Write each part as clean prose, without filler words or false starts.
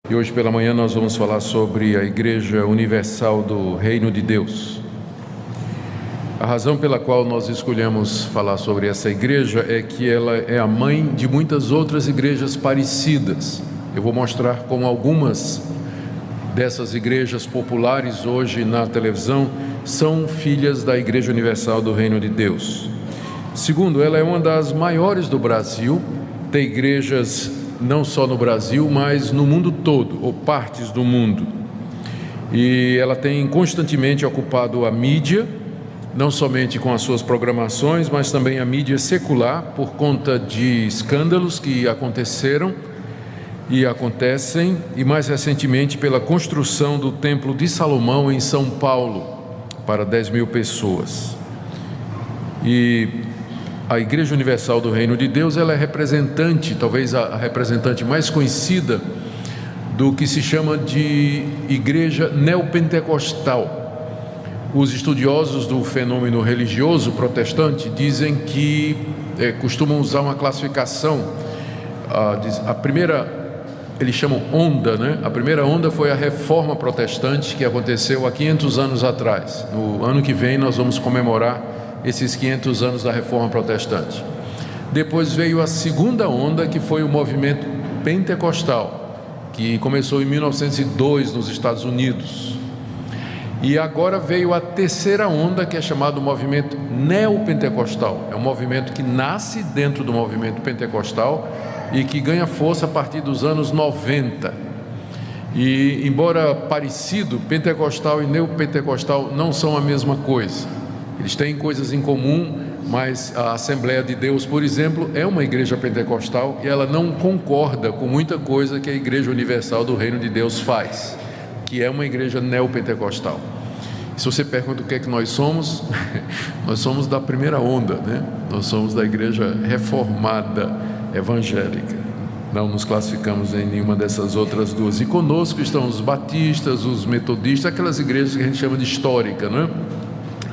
E hoje pela manhã nós vamos falar sobre a Igreja Universal do Reino de Deus. A razão pela qual nós escolhemos falar sobre essa igreja é que ela é a mãe de muitas outras igrejas parecidas. Eu vou mostrar como algumas dessas igrejas populares hoje na televisão são filhas da Igreja Universal do Reino de Deus. Segundo, ela é uma das maiores do Brasil, tem igrejas não só no Brasil, mas no mundo todo, ou partes do mundo. E ela tem constantemente ocupado a mídia, não somente com as suas programações, mas também a mídia secular, por conta de escândalos que aconteceram e acontecem, e mais recentemente pela construção do Templo de Salomão em São Paulo, para 10.000 pessoas. E a Igreja Universal do Reino de Deus, ela é representante, talvez a representante mais conhecida do que se chama de igreja neopentecostal. Os estudiosos do fenômeno religioso protestante dizem que costumam usar uma classificação. A primeira, eles chamam onda, né? A primeira onda foi a Reforma Protestante, que aconteceu há 500 anos atrás. No ano que vem nós vamos comemorar esses 500 anos da Reforma Protestante. Depois veio a segunda onda, que foi o movimento pentecostal, que começou em 1902 nos Estados Unidos. E agora veio a terceira onda, que é chamado movimento neopentecostal. É um movimento que nasce dentro do movimento pentecostal e que ganha força a partir dos anos 90. E, embora parecido, pentecostal e neopentecostal não são a mesma coisa. Eles têm coisas em comum, mas a Assembleia de Deus, por exemplo, é uma igreja pentecostal e ela não concorda com muita coisa que a Igreja Universal do Reino de Deus faz, que é uma igreja neopentecostal. Se você pergunta o que é que nós somos, nós somos da primeira onda, né? Nós somos da igreja reformada evangélica. Não nos classificamos em nenhuma dessas outras duas. E conosco estão os batistas, os metodistas, aquelas igrejas que a gente chama de histórica, né?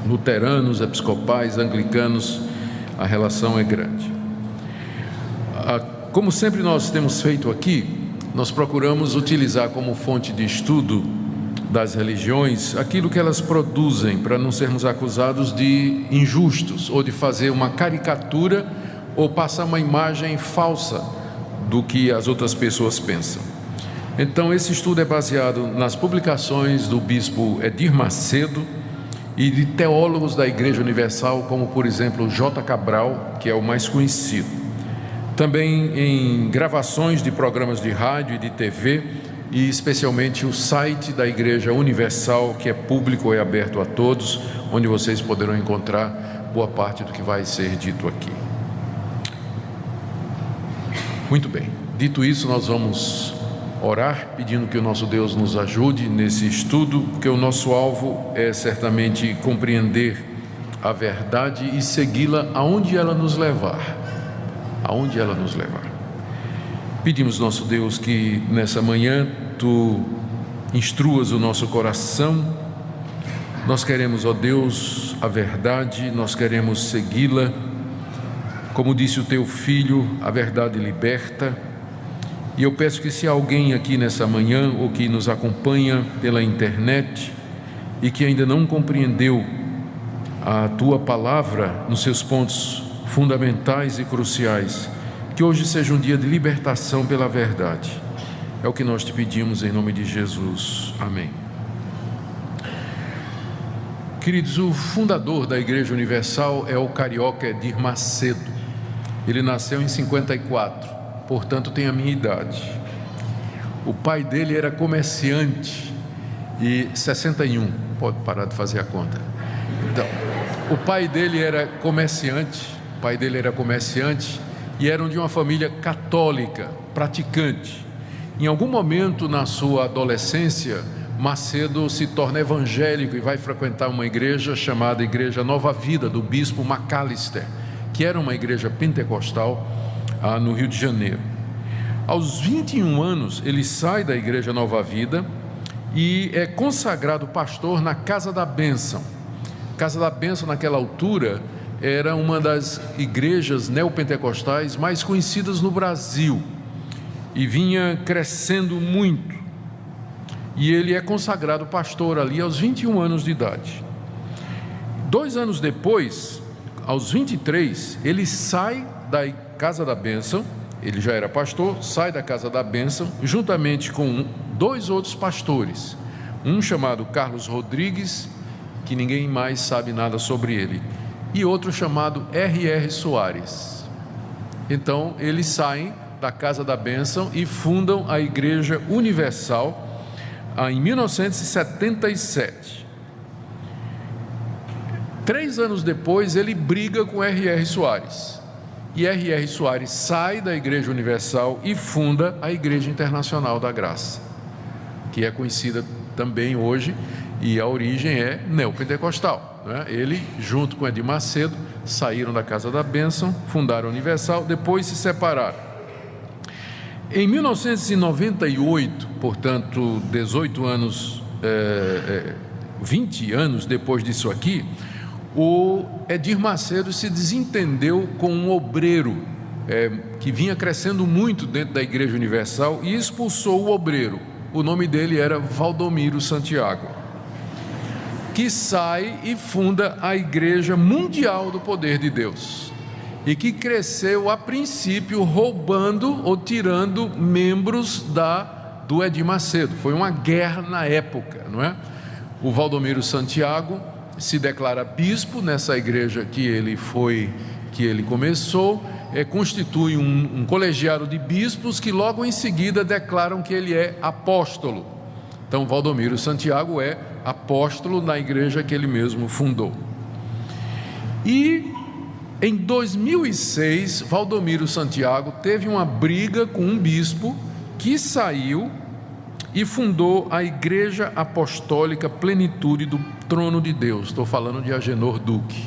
Luteranos, episcopais, anglicanos, a relação é grande. Como sempre nós temos feito aqui, nós procuramos utilizar como fonte de estudo das religiões aquilo que elas produzem, para não sermos acusados de injustos, ou de fazer uma caricatura, ou passar uma imagem falsa do que as outras pessoas pensam. Então esse estudo é baseado nas publicações do bispo Edir Macedo, e de teólogos da Igreja Universal, como por exemplo J. Cabral, que é o mais conhecido. Também em gravações de programas de rádio e de TV, e especialmente o site da Igreja Universal, que é público e aberto a todos, onde vocês poderão encontrar boa parte do que vai ser dito aqui. Muito bem, dito isso, nós vamos orar, pedindo que o nosso Deus nos ajude nesse estudo, porque o nosso alvo é certamente compreender a verdade e segui-la aonde ela nos levar. Aonde ela nos levar. Pedimos, nosso Deus, que nessa manhã Tu instruas o nosso coração. Nós queremos, ó Deus, a verdade, nós queremos segui-la. Como disse o Teu Filho, a verdade liberta. E eu peço que se alguém aqui nessa manhã, ou que nos acompanha pela internet, e que ainda não compreendeu a Tua Palavra nos seus pontos fundamentais e cruciais, que hoje seja um dia de libertação pela verdade. É o que nós te pedimos em nome de Jesus. Amém. Queridos, o fundador da Igreja Universal é o carioca Edir Macedo. Ele nasceu em 54. Portanto, tem a minha idade. O pai dele era comerciante e 61, pode parar de fazer a conta. Então, o pai dele era comerciante, e eram de uma família católica, praticante. Em algum momento na sua adolescência, Macedo se torna evangélico e vai frequentar uma igreja chamada Igreja Nova Vida, do bispo Macalister, que era uma igreja pentecostal no Rio de Janeiro. Aos 21 anos, ele sai da Igreja Nova Vida e é consagrado pastor na Casa da Bênção. Casa da Bênção, naquela altura, era uma das igrejas neopentecostais mais conhecidas no Brasil. e vinha crescendo muito. E ele é consagrado pastor ali aos 21 anos de idade. 2 anos depois, aos 23, ele sai da Casa da Bênção. Ele já era pastor, sai da Casa da Bênção, juntamente com 2 outros pastores. Um chamado Carlos Rodrigues, que ninguém mais sabe nada sobre ele, e outro chamado R.R. Soares. Então, eles saem da Casa da Bênção e fundam a Igreja Universal em 1977. 3 anos depois, ele briga com R.R. Soares. E R.R. Soares sai da Igreja Universal e funda a Igreja Internacional da Graça, que é conhecida também hoje, e a origem é neopentecostal, né? Ele, junto com Edir Macedo, saíram da Casa da Bênção, fundaram a Universal, depois se separaram. Em 1998, portanto, 20 anos depois disso aqui, o Edir Macedo se desentendeu com um obreiro que vinha crescendo muito dentro da Igreja Universal e expulsou o obreiro. O nome dele era Valdomiro Santiago, que sai e funda a Igreja Mundial do Poder de Deus, e que cresceu a princípio roubando ou tirando membros do Edir Macedo. Foi uma guerra na época, não é? O Valdomiro Santiago se declara bispo nessa igreja que ele começou, constitui um colegiado de bispos que logo em seguida declaram que ele é apóstolo. Então, Valdomiro Santiago é apóstolo na igreja que ele mesmo fundou. E em 2006, Valdomiro Santiago teve uma briga com um bispo que saiu e fundou a Igreja Apostólica Plenitude do Trono de Deus. Estou falando de Agenor Duque.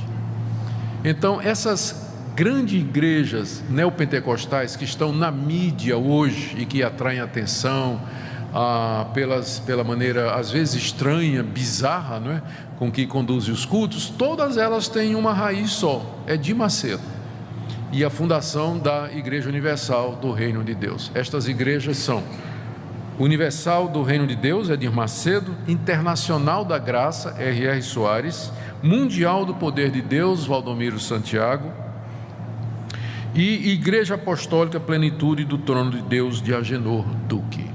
Então, essas grandes igrejas neopentecostais que estão na mídia hoje e que atraem atenção pela maneira às vezes estranha, bizarra, não é? Com que conduzem os cultos, todas elas têm uma raiz só, é Edir Macedo e a fundação da Igreja Universal do Reino de Deus. Estas igrejas são Universal do Reino de Deus, Edir Macedo; Internacional da Graça, R.R. Soares; Mundial do Poder de Deus, Valdomiro Santiago; e Igreja Apostólica Plenitude do Trono de Deus, de Agenor Duque.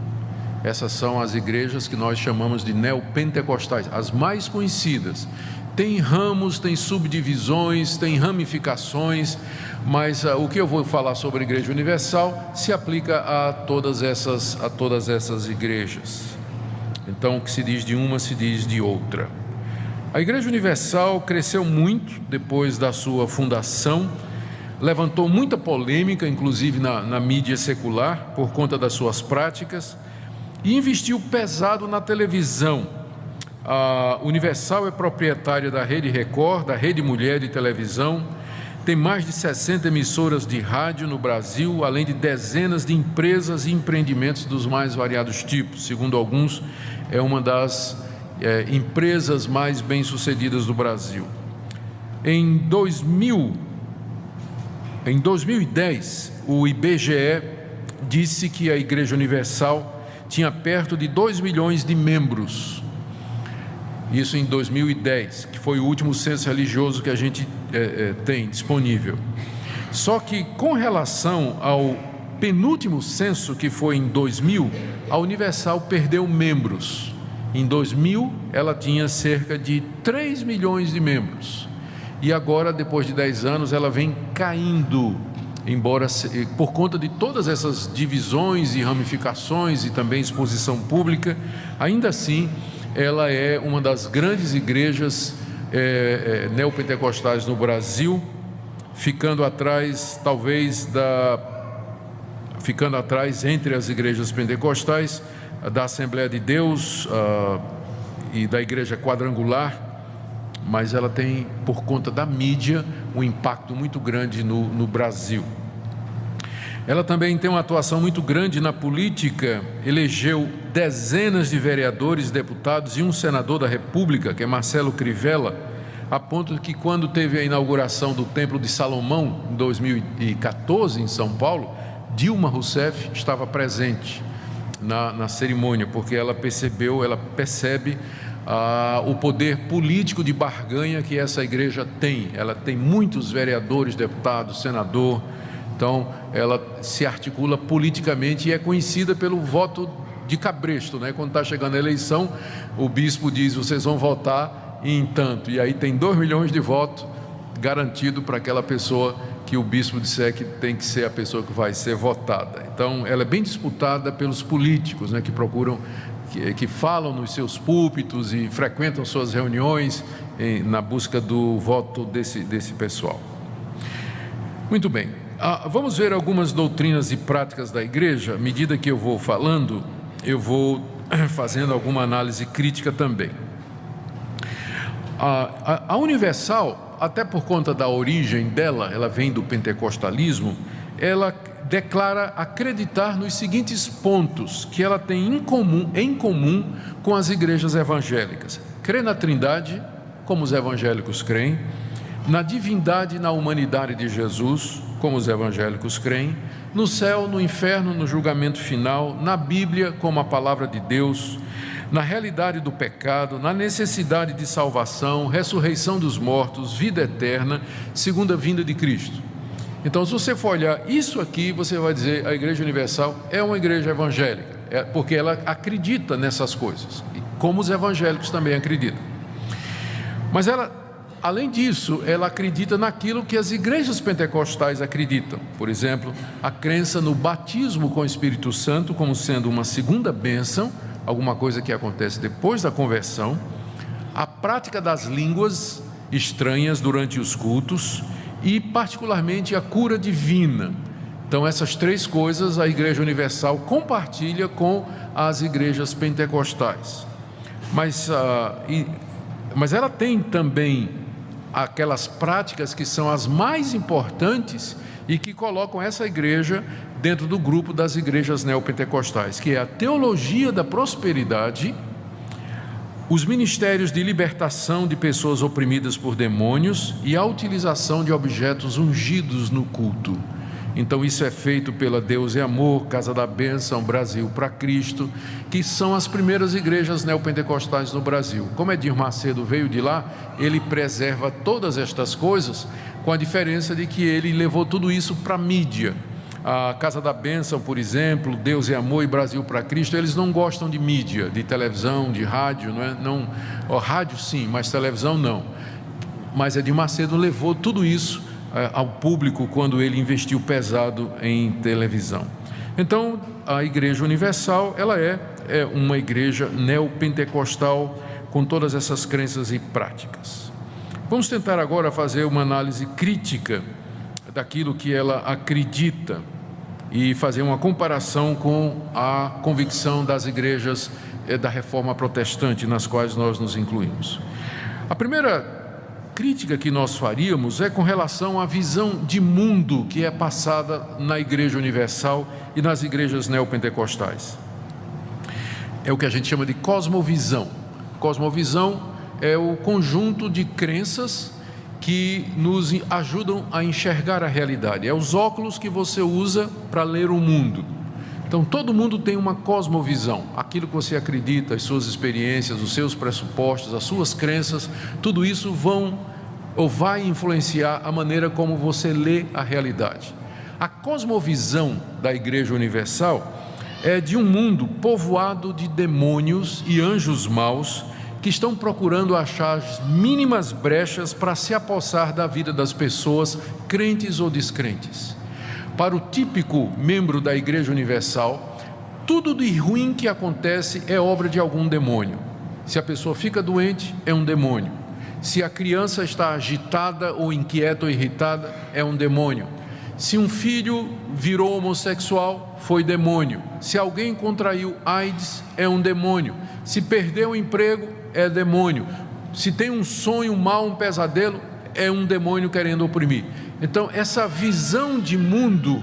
Essas são as igrejas que nós chamamos de neopentecostais, as mais conhecidas. Tem ramos, tem subdivisões, tem ramificações, mas o que eu vou falar sobre a Igreja Universal se aplica a todas essas igrejas. Então, o que se diz de uma, se diz de outra. A Igreja Universal cresceu muito depois da sua fundação, levantou muita polêmica, inclusive na mídia secular, por conta das suas práticas, e investiu pesado na televisão. A Universal é proprietária da Rede Record, da Rede Mulher de Televisão, tem mais de 60 emissoras de rádio no Brasil, além de dezenas de empresas e empreendimentos dos mais variados tipos. Segundo alguns, é uma das empresas mais bem-sucedidas do Brasil. Em 2010, o IBGE disse que a Igreja Universal tinha perto de 2 milhões de membros. Isso em 2010, que foi o último censo religioso que a gente tem disponível. Só que com relação ao penúltimo censo, que foi em 2000, a Universal perdeu membros. Em 2000, ela tinha cerca de 3 milhões de membros. E agora, depois de 10 anos, ela vem caindo, embora por conta de todas essas divisões e ramificações e também exposição pública, ainda assim, ela é uma das grandes igrejas neopentecostais no Brasil, ficando atrás, entre as igrejas pentecostais, da Assembleia de Deus e da Igreja Quadrangular, mas ela tem, por conta da mídia, um impacto muito grande no Brasil. Ela também tem uma atuação muito grande na política, elegeu dezenas de vereadores, deputados e um senador da República, que é Marcelo Crivella, a ponto que quando teve a inauguração do Templo de Salomão, em 2014, em São Paulo, Dilma Rousseff estava presente na cerimônia, porque ela percebe o poder político de barganha que essa igreja tem. Ela tem muitos vereadores, deputados, senador, então ela se articula politicamente e é conhecida pelo voto de cabresto, né? Quando está chegando a eleição, o bispo diz: vocês vão votar em tanto, e aí tem 2 milhões de votos garantido para aquela pessoa que o bispo disser que tem que ser a pessoa que vai ser votada. Então ela é bem disputada pelos políticos, né, que procuram, que falam nos seus púlpitos e frequentam suas reuniões na busca do voto desse pessoal. Muito bem, vamos ver algumas doutrinas e práticas da igreja. À medida que eu vou falando, eu vou fazendo alguma análise crítica também. A Universal, até por conta da origem dela, ela vem do pentecostalismo, ela declara acreditar nos seguintes pontos que ela tem em comum com as igrejas evangélicas: crê na Trindade, como os evangélicos creem; na divindade e na humanidade de Jesus, como os evangélicos creem; no céu, no inferno, no julgamento final; na Bíblia como a palavra de Deus; na realidade do pecado; na necessidade de salvação, ressurreição dos mortos, vida eterna, segunda vinda de Cristo. Então, se você for olhar isso aqui, você vai dizer: a Igreja Universal é uma igreja evangélica, porque ela acredita nessas coisas, como os evangélicos também acreditam. Mas ela, além disso, ela acredita naquilo que as igrejas pentecostais acreditam. Por exemplo, a crença no batismo com o Espírito Santo como sendo uma segunda bênção, alguma coisa que acontece depois da conversão; a prática das línguas estranhas durante os cultos e, particularmente, a cura divina. Então, essas 3 coisas a Igreja Universal compartilha com as igrejas pentecostais. Mas ela tem também aquelas práticas que são as mais importantes e que colocam essa igreja dentro do grupo das igrejas neopentecostais, que é a teologia da prosperidade, os ministérios de libertação de pessoas oprimidas por demônios e a utilização de objetos ungidos no culto. Então isso é feito pela Deus é Amor, Casa da Bênção, Brasil para Cristo, que são as primeiras igrejas neopentecostais no Brasil. Como Edir Macedo veio de lá, ele preserva todas estas coisas, com a diferença de que ele levou tudo isso para a mídia. A Casa da Bênção, por exemplo, Deus é Amor e Brasil para Cristo, eles não gostam de mídia, de televisão, de rádio, rádio sim, mas televisão não. Mas Edir Macedo levou tudo isso ao público quando ele investiu pesado em televisão. Então, a Igreja Universal, ela é uma igreja neopentecostal com todas essas crenças e práticas. Vamos tentar agora fazer uma análise crítica daquilo que ela acredita e fazer uma comparação com a convicção das igrejas da Reforma Protestante, nas quais nós nos incluímos. A primeira crítica que nós faríamos é com relação à visão de mundo que é passada na Igreja Universal e nas igrejas neopentecostais. É o que a gente chama de cosmovisão. Cosmovisão é o conjunto de crenças que nos ajudam a enxergar a realidade. É os óculos que você usa para ler o mundo. Então, todo mundo tem uma cosmovisão. Aquilo que você acredita, as suas experiências, os seus pressupostos, as suas crenças, tudo isso vai influenciar a maneira como você lê a realidade. A cosmovisão da Igreja Universal é de um mundo povoado de demônios e anjos maus que estão procurando achar as mínimas brechas para se apossar da vida das pessoas, crentes ou descrentes. Para o típico membro da Igreja Universal, tudo de ruim que acontece é obra de algum demônio. Se a pessoa fica doente, é um demônio. Se a criança está agitada ou inquieta ou irritada, é um demônio. Se um filho virou homossexual, foi demônio. Se alguém contraiu AIDS, é um demônio. Se perdeu o emprego, é demônio. Se tem um sonho mau, um pesadelo, é um demônio querendo oprimir. Então, essa visão de mundo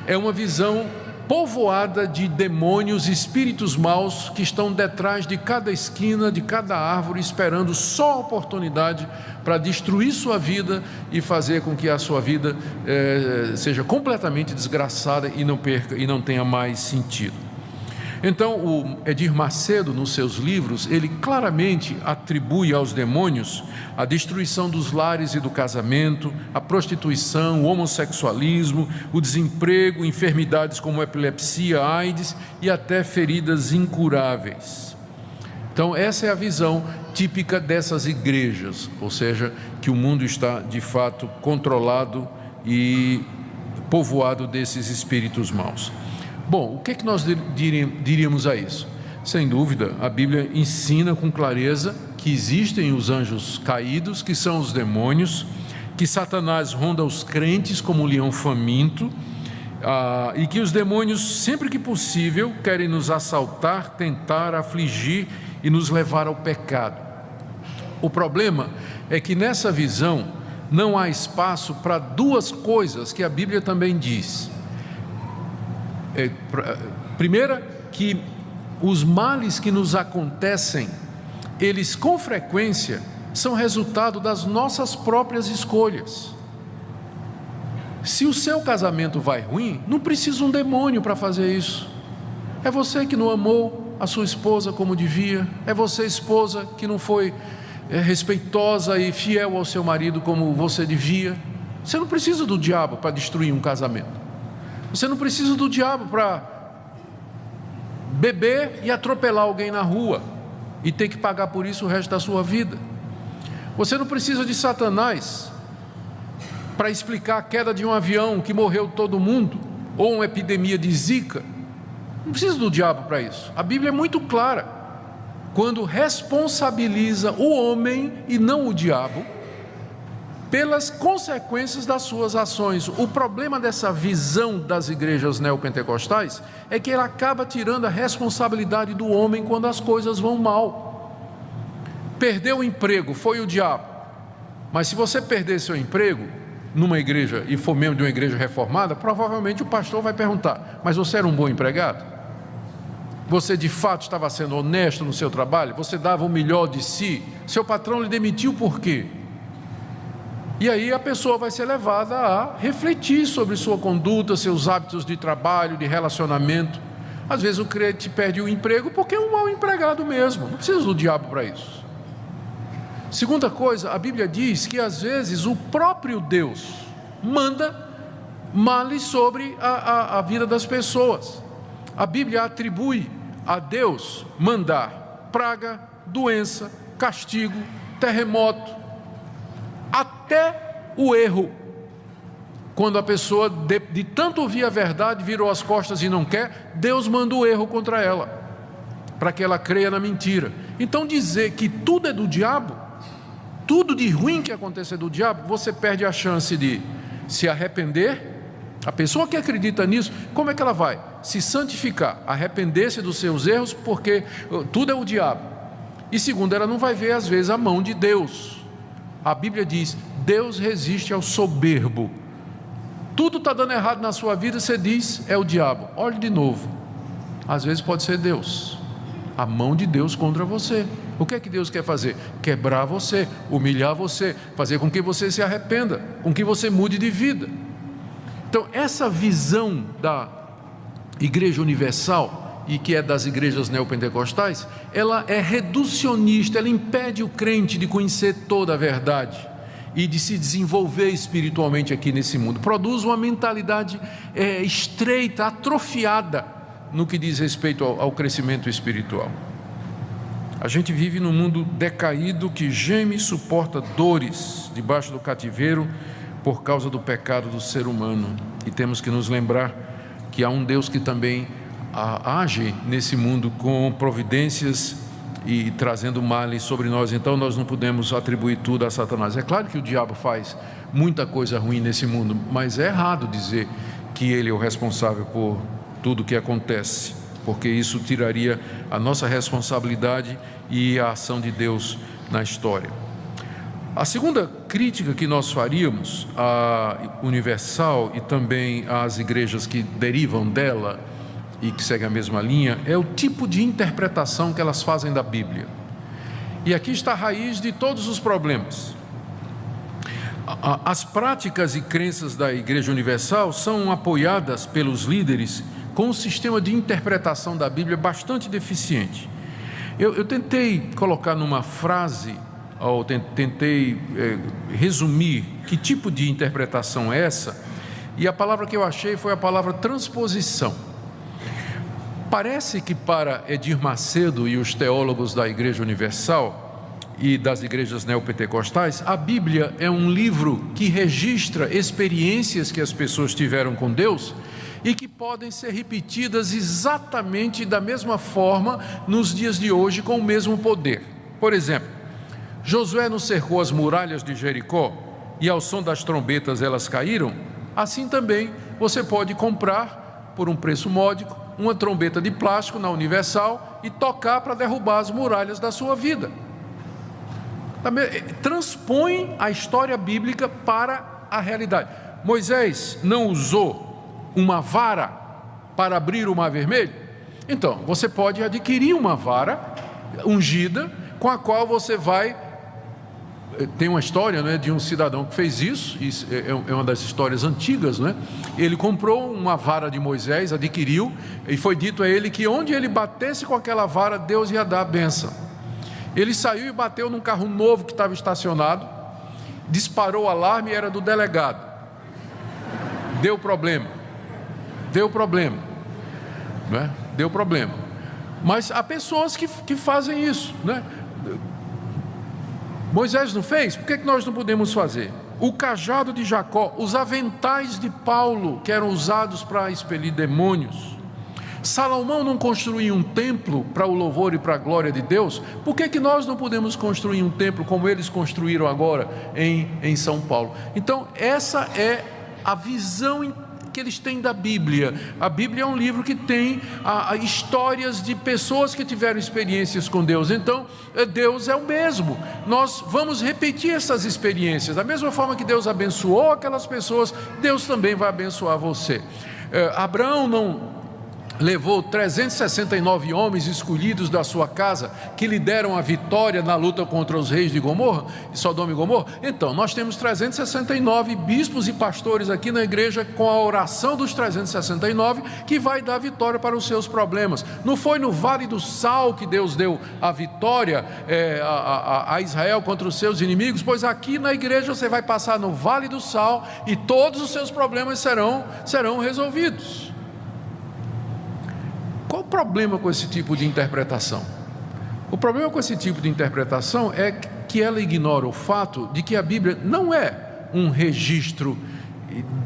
é uma visão povoada de demônios, espíritos maus que estão detrás de cada esquina, de cada árvore, esperando só a oportunidade para destruir sua vida e fazer com que a sua vida seja completamente desgraçada e não tenha mais sentido. Então, o Edir Macedo, nos seus livros, ele claramente atribui aos demônios a destruição dos lares e do casamento, a prostituição, o homossexualismo, o desemprego, enfermidades como epilepsia, AIDS e até feridas incuráveis. Então, essa é a visão típica dessas igrejas, ou seja, que o mundo está de fato controlado e povoado desses espíritos maus. Bom, o que é que nós diríamos a isso? Sem dúvida, a Bíblia ensina com clareza que existem os anjos caídos, que são os demônios, que Satanás ronda os crentes como um leão faminto, e que os demônios, sempre que possível, querem nos assaltar, tentar, afligir e nos levar ao pecado. O problema é que nessa visão não há espaço para duas coisas que a Bíblia também diz. Primeira, que os males que nos acontecem, eles com frequência são resultado das nossas próprias escolhas. Se o seu casamento vai ruim, não precisa um demônio para fazer isso. É você que não amou a sua esposa como devia, é você, esposa, que não foi respeitosa e fiel ao seu marido como você devia. Você não precisa do diabo para destruir um casamento. Você não precisa do diabo para beber e atropelar alguém na rua e ter que pagar por isso o resto da sua vida. Você não precisa de Satanás para explicar a queda de um avião que morreu todo mundo, ou uma epidemia de Zika. Não precisa do diabo para isso. A Bíblia é muito clara quando responsabiliza o homem e não o diabo pelas consequências das suas ações. O problema dessa visão das igrejas neopentecostais é que ela acaba tirando a responsabilidade do homem quando as coisas vão mal. Perdeu o emprego, foi o diabo. Mas se você perder seu emprego numa igreja e for membro de uma igreja reformada, provavelmente o pastor vai perguntar: mas você era um bom empregado? Você de fato estava sendo honesto no seu trabalho? Você dava o melhor de si? Seu patrão lhe demitiu por quê? E aí a pessoa vai ser levada a refletir sobre sua conduta, seus hábitos de trabalho, de relacionamento. Às vezes o crente perde o emprego porque é um mau empregado mesmo. Não precisa do diabo para isso. Segunda coisa, a Bíblia diz que às vezes o próprio Deus manda males sobre a vida das pessoas. A Bíblia atribui a Deus mandar praga, doença, castigo, terremoto, até o erro. Quando a pessoa de tanto ouvir a verdade virou as costas e não quer, Deus manda o erro contra ela, para que ela creia na mentira. Então dizer que tudo é do diabo, tudo de ruim que acontecer do diabo, você perde a chance de se arrepender. A pessoa que acredita nisso, como é que ela vai? Se santificar, arrepender-se dos seus erros, porque tudo é o diabo. E segundo, ela não vai ver às vezes a mão de Deus. A Bíblia diz: Deus resiste ao soberbo. Tudo está dando errado na sua vida, você diz: é o diabo. Olhe de novo, às vezes pode ser Deus, a mão de Deus contra você. O que é que Deus quer fazer? Quebrar você, humilhar você, fazer com que você se arrependa, com que você mude de vida. Então essa visão da Igreja Universal, e que é das igrejas neopentecostais, ela é reducionista, ela impede o crente de conhecer toda a verdade e de se desenvolver espiritualmente aqui nesse mundo. Produz uma mentalidade estreita, atrofiada no que diz respeito ao crescimento espiritual. A gente vive num mundo decaído que geme e suporta dores debaixo do cativeiro por causa do pecado do ser humano, e temos que nos lembrar que há um Deus que também age nesse mundo com providências e trazendo males sobre nós. Então nós não podemos atribuir tudo a Satanás. É claro que o diabo faz muita coisa ruim nesse mundo, mas é errado dizer que ele é o responsável por tudo que acontece, porque isso tiraria a nossa responsabilidade e a ação de Deus na história. A segunda crítica que nós faríamos à Universal e também às igrejas que derivam dela e que segue a mesma linha, é o tipo de interpretação que elas fazem da Bíblia. E aqui está a raiz de todos os problemas. As práticas e crenças da Igreja Universal são apoiadas pelos líderes com um sistema de interpretação da Bíblia bastante deficiente. Eu tentei colocar numa frase, ou tentei resumir que tipo de interpretação é essa, e a palavra que eu achei foi a palavra transposição. Parece que para Edir Macedo e os teólogos da Igreja Universal e das igrejas neopentecostais, a Bíblia é um livro que registra experiências que as pessoas tiveram com Deus e que podem ser repetidas exatamente da mesma forma nos dias de hoje com o mesmo poder. Por exemplo, Josué não cercou as muralhas de Jericó e ao som das trombetas elas caíram? Assim também você pode comprar por um preço módico uma trombeta de plástico na Universal e tocar para derrubar as muralhas da sua vida. Transpõe a história bíblica para a realidade. Moisés não usou uma vara para abrir o Mar Vermelho? Então, você pode adquirir uma vara ungida com a qual você vai... Tem uma história, né, de um cidadão que fez isso é uma das histórias antigas, né? Ele comprou uma vara de Moisés, adquiriu, e foi dito a ele que onde ele batesse com aquela vara, Deus ia dar a bênção. Ele saiu e bateu num carro novo que estava estacionado, disparou o alarme e era do delegado. Deu problema, né? Deu problema. Mas há pessoas que fazem isso, né? Moisés não fez, por que nós não podemos fazer? O cajado de Jacó, os aventais de Paulo, que eram usados para expelir demônios. Salomão não construiu um templo para o louvor e para a glória de Deus, por que nós não podemos construir um templo como eles construíram agora em São Paulo? Então, essa é a visão que eles têm da Bíblia. A Bíblia é um livro que tem histórias de pessoas que tiveram experiências com Deus. Então, Deus é o mesmo. Nós vamos repetir essas experiências. Da mesma forma que Deus abençoou aquelas pessoas, Deus também vai abençoar você. Abraão não levou 369 homens escolhidos da sua casa, que lhe deram a vitória na luta contra os reis de Sodoma e Gomorra? Então, nós temos 369 bispos e pastores aqui na igreja, com a oração dos 369, que vai dar vitória para os seus problemas. Não foi no Vale do Sal que Deus deu a vitória a Israel contra os seus inimigos? Pois aqui na igreja você vai passar no Vale do Sal e todos os seus problemas serão resolvidos. Qual o problema com esse tipo de interpretação? O problema com esse tipo de interpretação é que ela ignora o fato de que a Bíblia não é um registro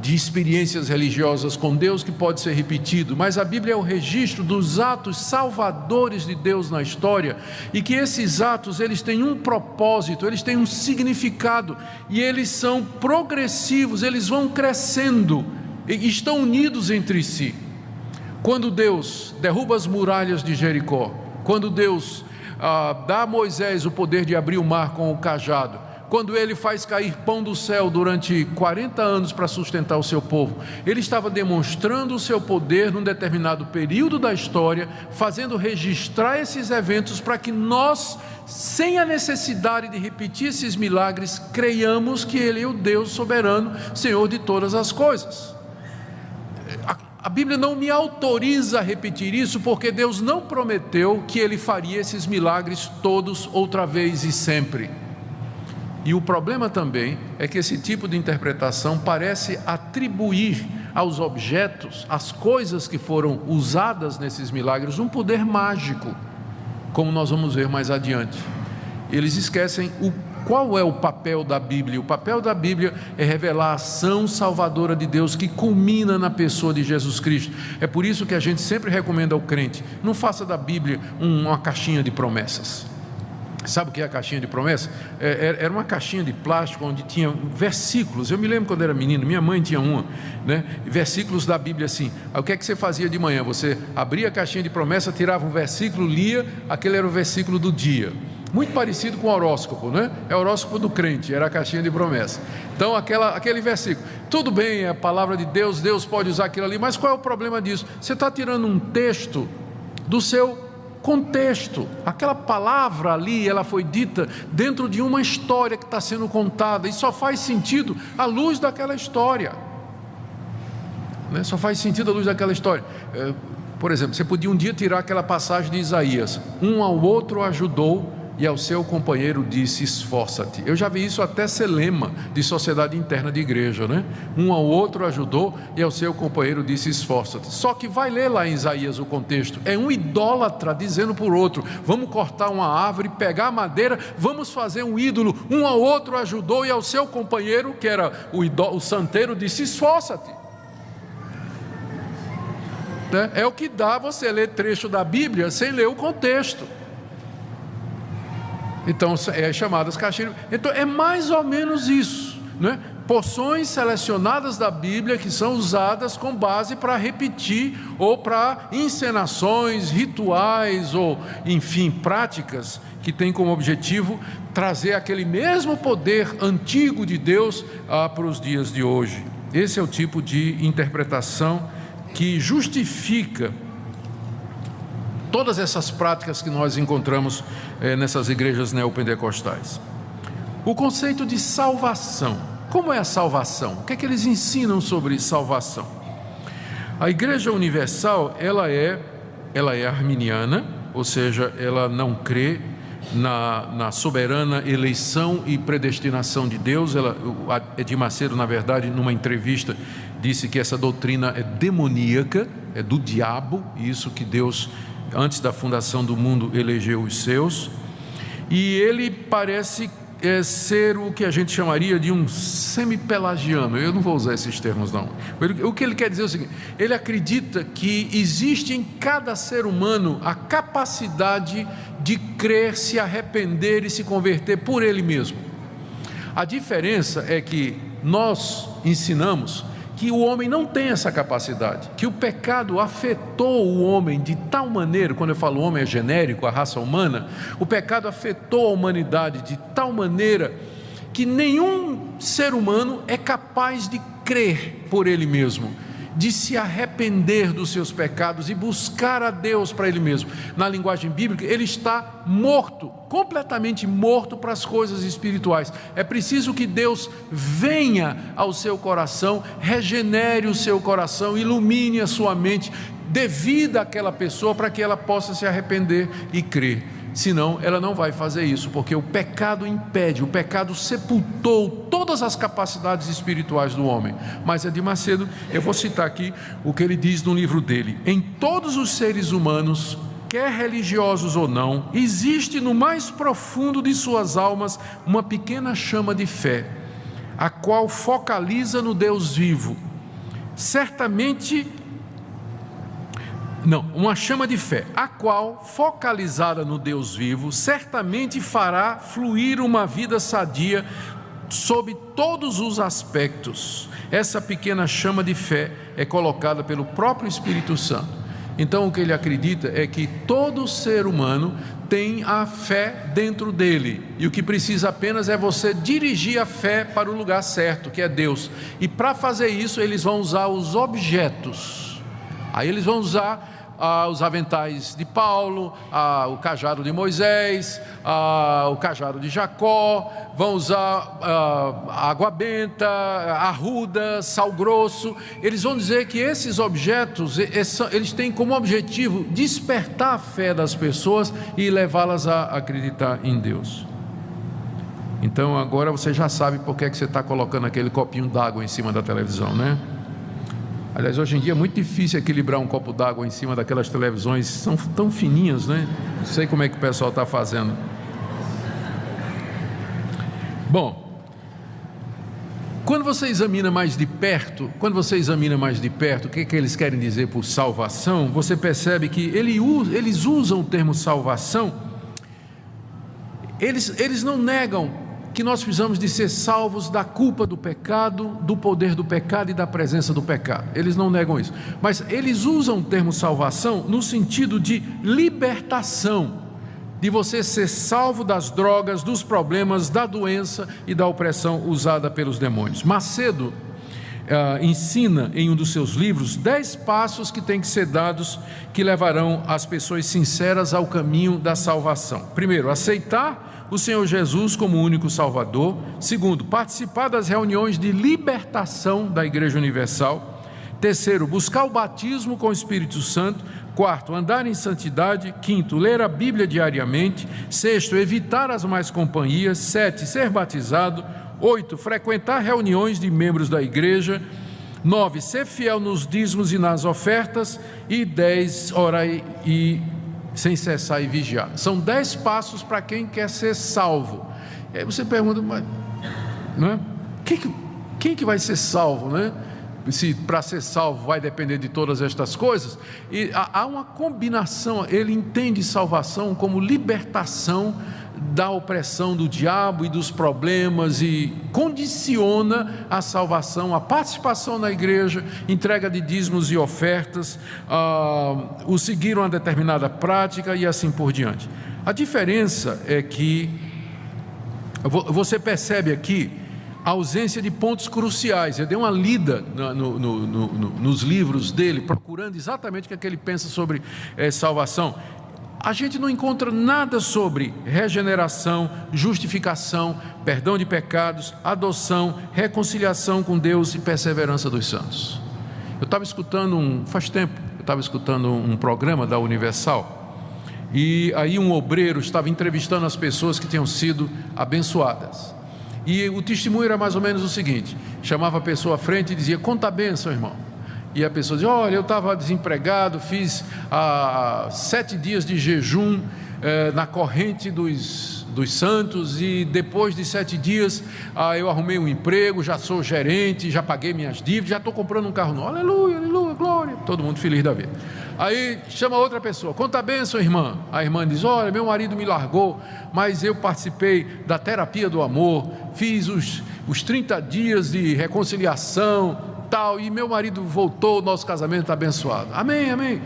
de experiências religiosas com Deus que pode ser repetido, mas a Bíblia é o registro dos atos salvadores de Deus na história, e que esses atos, eles têm um propósito, eles têm um significado, e eles são progressivos, eles vão crescendo, e estão unidos entre si. Quando Deus derruba as muralhas de Jericó, quando Deus dá a Moisés o poder de abrir o mar com o cajado, quando ele faz cair pão do céu durante 40 anos para sustentar o seu povo, ele estava demonstrando o seu poder num determinado período da história, fazendo registrar esses eventos para que nós, sem a necessidade de repetir esses milagres, creiamos que ele é o Deus soberano, Senhor de todas as coisas. A Bíblia não me autoriza a repetir isso, porque Deus não prometeu que Ele faria esses milagres todos outra vez e sempre. E o problema também é que esse tipo de interpretação parece atribuir aos objetos, às coisas que foram usadas nesses milagres, um poder mágico, como nós vamos ver mais adiante. Eles esquecem qual é o papel da Bíblia. O papel da Bíblia é revelar a ação salvadora de Deus que culmina na pessoa de Jesus Cristo. É por isso que a gente sempre recomenda ao crente: não faça da Bíblia uma caixinha de promessas. Sabe o que é a caixinha de promessas? Era uma caixinha de plástico onde tinha versículos. Eu me lembro quando era menino, minha mãe tinha uma, né? Versículos da Bíblia assim. O que é que você fazia de manhã? Você abria a caixinha de promessa, tirava um versículo, lia, aquele era o versículo do dia. muito parecido com o horóscopo, né? É o horóscopo do crente, era a caixinha de promessa. Então aquele versículo, tudo bem, é a palavra de Deus, Deus pode usar aquilo ali, mas qual é o problema disso? Você está tirando um texto do seu contexto. Aquela palavra ali, ela foi dita dentro de uma história que está sendo contada, e só faz sentido à luz daquela história, né? Só faz sentido à luz daquela história. Por exemplo, você podia um dia tirar aquela passagem de Isaías: um ao outro ajudou e ao seu companheiro disse, esforça-te. Eu já vi isso até ser lema de sociedade interna de igreja, né? Um ao outro ajudou e ao seu companheiro disse, esforça-te. Só que vai ler lá em Isaías o contexto, é um idólatra dizendo por outro, vamos cortar uma árvore, pegar a madeira, vamos fazer um ídolo. Um ao outro ajudou e ao seu companheiro, que era o santeiro, disse, esforça-te. É o que dá você ler trecho da Bíblia sem ler o contexto. Então é chamadas caixinhas. Então é mais ou menos isso, né? Porções selecionadas da Bíblia que são usadas com base para repetir ou para encenações, rituais ou, enfim, práticas que têm como objetivo trazer aquele mesmo poder antigo de Deus para os dias de hoje. Esse é o tipo de interpretação que justifica todas essas práticas que nós encontramos nessas igrejas neopentecostais. O conceito de salvação. Como é a salvação? O que é que eles ensinam sobre salvação? A Igreja Universal, ela é arminiana, ou seja, ela não crê na soberana eleição e predestinação de Deus. Edir Macedo, na verdade, numa entrevista, disse que essa doutrina é demoníaca, é do diabo, isso que Deus, antes da fundação do mundo, elegeu os seus. E ele parece ser o que a gente chamaria de um semi-pelagiano. Eu não vou usar esses termos não. O que ele quer dizer é o seguinte: ele acredita que existe em cada ser humano a capacidade de crer, se arrepender e se converter por ele mesmo. A diferença é que nós ensinamos que o homem não tem essa capacidade, que o pecado afetou o homem de tal maneira, quando eu falo homem é genérico, a raça humana, o pecado afetou a humanidade de tal maneira que nenhum ser humano é capaz de crer por ele mesmo, de se arrepender dos seus pecados e buscar a Deus para ele mesmo. Na linguagem bíblica, ele está morto, completamente morto para as coisas espirituais. É preciso que Deus venha ao seu coração, regenere o seu coração, ilumine a sua mente, dê vida àquela pessoa para que ela possa se arrepender e crer. Senão ela não vai fazer isso, porque o pecado impede, o pecado sepultou todas as capacidades espirituais do homem. Mas Edir Macedo, eu vou citar aqui o que ele diz no livro dele: em todos os seres humanos, quer religiosos ou não, existe no mais profundo de suas almas uma pequena chama de fé, a qual focaliza no Deus vivo. Uma chama de fé, a qual, focalizada no Deus vivo, certamente fará fluir uma vida sadia sob todos os aspectos. Essa pequena chama de fé é colocada pelo próprio Espírito Santo. Então o que ele acredita é que todo ser humano tem a fé dentro dele, e o que precisa apenas é você dirigir a fé para o lugar certo, que é Deus. E para fazer isso eles vão usar os objetos. Aí eles vão usar os aventais de Paulo, o cajado de Moisés, o cajado de Jacó, vão usar água benta, arruda, sal grosso. Eles vão dizer que esses objetos, eles têm como objetivo despertar a fé das pessoas e levá-las a acreditar em Deus. Então agora você já sabe por que é que você está colocando aquele copinho d'água em cima da televisão, né? Aliás, hoje em dia é muito difícil equilibrar um copo d'água em cima daquelas televisões, são tão fininhas, né? Não sei como é que o pessoal está fazendo. Bom, quando você examina mais de perto, o que eles querem dizer por salvação, você percebe que eles usam o termo salvação, eles não negam que nós precisamos de ser salvos da culpa do pecado, do poder do pecado e da presença do pecado. Eles não negam isso, mas eles usam o termo salvação no sentido de libertação, de você ser salvo das drogas, dos problemas, da doença e da opressão usada pelos demônios. Macedo ensina em um dos seus livros 10 passos que têm que ser dados, que levarão as pessoas sinceras ao caminho da salvação. Primeiro, aceitar o Senhor Jesus como o único Salvador. Segundo, participar das reuniões de libertação da Igreja Universal. Terceiro, buscar o batismo com o Espírito Santo. Quarto, andar em santidade. Quinto, ler a Bíblia diariamente. Sexto, evitar as más companhias. 7, ser batizado. 8, frequentar reuniões de membros da igreja. 9, ser fiel nos dízimos e nas ofertas. E 10, orar e sem cessar e vigiar. São 10 passos para quem quer ser salvo. E aí você pergunta, mas, né? Quem que vai ser salvo, né? Se para ser salvo vai depender de todas estas coisas. E há uma combinação. Ele entende salvação como libertação da opressão do diabo e dos problemas, e condiciona a salvação, a participação na igreja, entrega de dízimos e ofertas, o seguir uma determinada prática e assim por diante. A diferença é que você percebe aqui a ausência de pontos cruciais. Eu dei uma lida nos livros dele, procurando exatamente o que ele pensa sobre salvação. A gente não encontra nada sobre regeneração, justificação, perdão de pecados, adoção, reconciliação com Deus e perseverança dos santos. Eu estava escutando faz tempo, eu estava escutando um programa da Universal, e aí um obreiro estava entrevistando as pessoas que tinham sido abençoadas. E o testemunho era mais ou menos o seguinte: chamava a pessoa à frente e dizia: conta a bênção, irmão. E a pessoa dizia: olha, eu estava desempregado, fiz 7 dias de jejum na corrente dos santos, e depois de 7 dias eu arrumei um emprego, já sou gerente, já paguei minhas dívidas, já estou comprando um carro novo. Aleluia, aleluia, glória. Todo mundo feliz da vida. Aí chama outra pessoa: conta a bênção, irmã. A irmã diz: olha, meu marido me largou, mas eu participei da terapia do amor, fiz os 30 dias de reconciliação, tal, e meu marido voltou, o nosso casamento está abençoado. Amém, amém.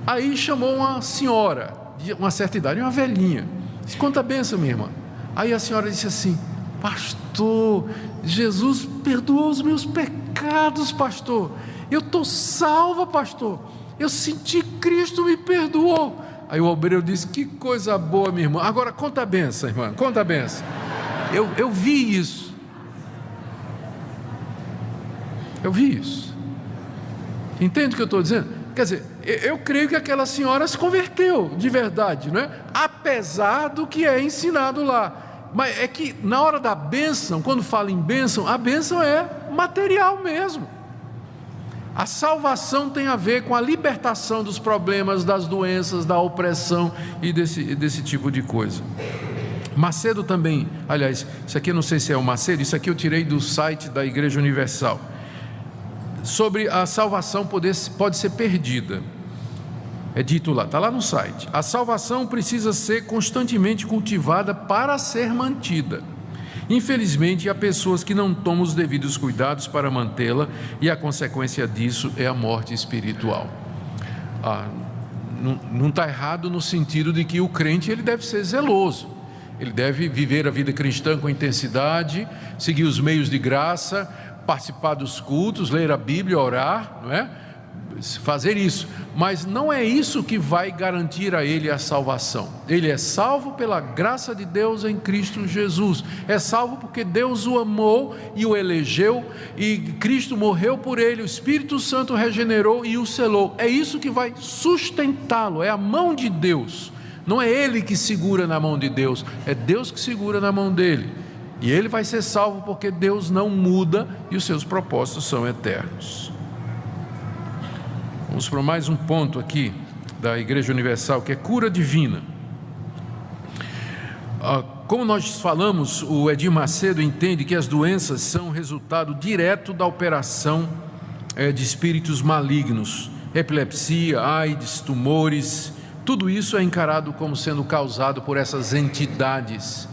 Aí chamou uma senhora de uma certa idade, uma velhinha. Disse: conta a bênção, minha irmã. Aí a senhora disse assim: pastor, Jesus perdoou os meus pecados, pastor. Eu estou salva, pastor. Eu senti Cristo me perdoou. Aí o obreiro disse: que coisa boa, minha irmã. Agora conta a bênção, irmã, conta a bênção. Eu vi isso. Eu vi isso. Entende o que eu estou dizendo? Quer dizer, eu creio que aquela senhora se converteu de verdade, não é? Apesar do que é ensinado lá. Mas é que na hora da bênção, quando fala em bênção, a bênção é material mesmo. A salvação tem a ver com a libertação dos problemas, das doenças, da opressão e desse tipo de coisa. Macedo também, aliás, isso aqui eu não sei se é o Macedo, isso aqui eu tirei do site da Igreja Universal. Sobre a salvação pode ser perdida. É dito lá, está lá no site: a salvação precisa ser constantemente cultivada para ser mantida. Infelizmente, há pessoas que não tomam os devidos cuidados para mantê-la, e a consequência disso é a morte espiritual. Não está errado no sentido de que o crente ele deve ser zeloso, ele deve viver a vida cristã com intensidade, seguir os meios de graça, participar dos cultos, ler a Bíblia, orar, não é? Fazer isso, mas não é isso que vai garantir a ele a salvação. Ele é salvo pela graça de Deus em Cristo Jesus, é salvo porque Deus o amou e o elegeu, e Cristo morreu por ele, o Espírito Santo regenerou e o selou. É isso que vai sustentá-lo, é a mão de Deus. Não é ele que segura na mão de Deus, é Deus que segura na mão dele. E ele vai ser salvo porque Deus não muda e os seus propósitos são eternos. Vamos para mais um ponto aqui da Igreja Universal, que é cura divina. Como nós falamos, o Edir Macedo entende que as doenças são resultado direto da operação de espíritos malignos. Epilepsia, AIDS, tumores, tudo isso é encarado como sendo causado por essas entidades.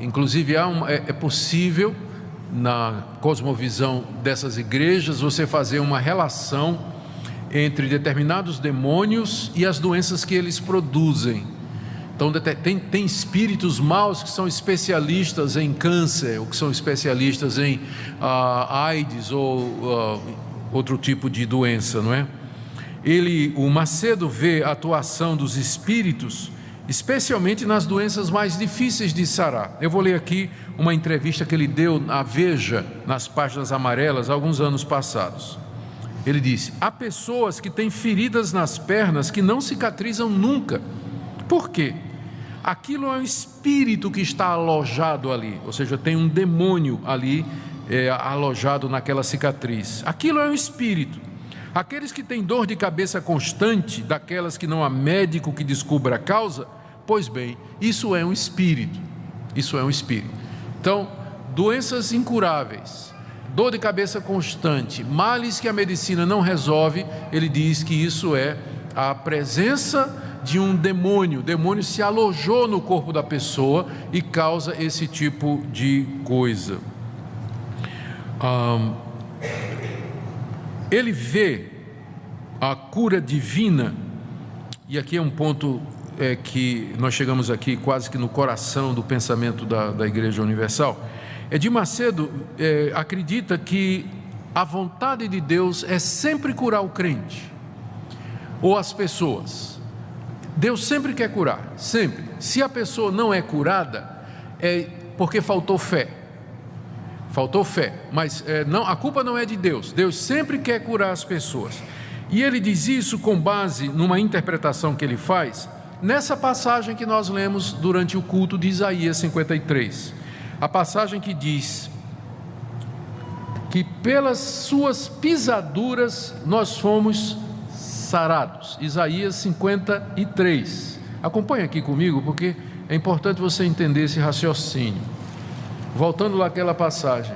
Inclusive é possível, na cosmovisão dessas igrejas, você fazer uma relação entre determinados demônios e as doenças que eles produzem. Então tem espíritos maus que são especialistas em câncer, ou que são especialistas em AIDS ou outro tipo de doença, não é? O Macedo vê a atuação dos espíritos, especialmente nas doenças mais difíceis de sarar. Eu vou ler aqui uma entrevista que ele deu à Veja, nas páginas amarelas, há alguns anos passados. Ele disse: há pessoas que têm feridas nas pernas que não cicatrizam nunca. Por quê? Aquilo é um espírito que está alojado ali, ou seja, tem um demônio ali alojado naquela cicatriz. Aquilo é um espírito. Aqueles que têm dor de cabeça constante, daquelas que não há médico que descubra a causa, pois bem, isso é um espírito. Isso é um espírito. Então, doenças incuráveis, dor de cabeça constante, males que a medicina não resolve, ele diz que isso é a presença de um demônio. O demônio se alojou no corpo da pessoa e causa esse tipo de coisa. Ele vê a cura divina, e aqui é um ponto que nós chegamos aqui quase que no coração do pensamento da Igreja Universal. Edir Macedo acredita que a vontade de Deus é sempre curar o crente, ou as pessoas. Deus sempre quer curar, sempre. Se a pessoa não é curada, é porque faltou fé. Faltou fé, mas não, a culpa não é de Deus. Deus sempre quer curar as pessoas. E ele diz isso com base numa interpretação que ele faz nessa passagem que nós lemos durante o culto de Isaías 53. A passagem que diz que pelas suas pisaduras nós fomos sarados. Isaías 53. Acompanhe aqui comigo, porque é importante você entender esse raciocínio. Voltando lá àquela passagem,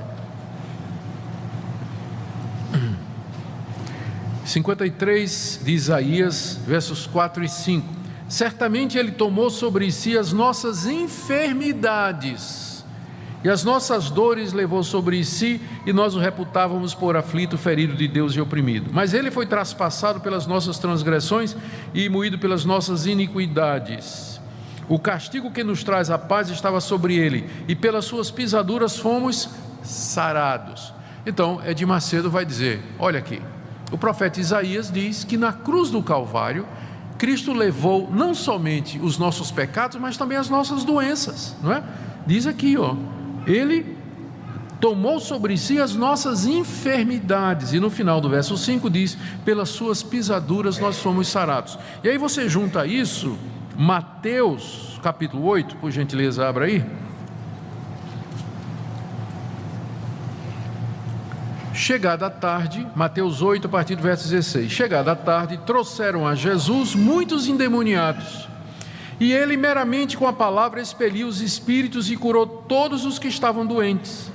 53 de Isaías, versos 4 e 5. Certamente Ele tomou sobre si as nossas enfermidades, e as nossas dores levou sobre si, e nós o reputávamos por aflito, ferido de Deus e oprimido. Mas Ele foi traspassado pelas nossas transgressões e moído pelas nossas iniquidades. O castigo que nos traz a paz estava sobre ele, e pelas suas pisaduras fomos sarados. Então, Edir Macedo vai dizer, olha aqui, o profeta Isaías diz que na cruz do Calvário, Cristo levou não somente os nossos pecados, mas também as nossas doenças, não é? Diz aqui, Ele tomou sobre si as nossas enfermidades, e no final do verso 5 diz, pelas suas pisaduras nós fomos sarados. E aí você junta isso, Mateus capítulo 8, por gentileza, abra aí. Chegada a tarde, Mateus 8, a partir do verso 16. Chegada a tarde, trouxeram a Jesus muitos endemoniados, e ele meramente com a palavra expeliu os espíritos e curou todos os que estavam doentes,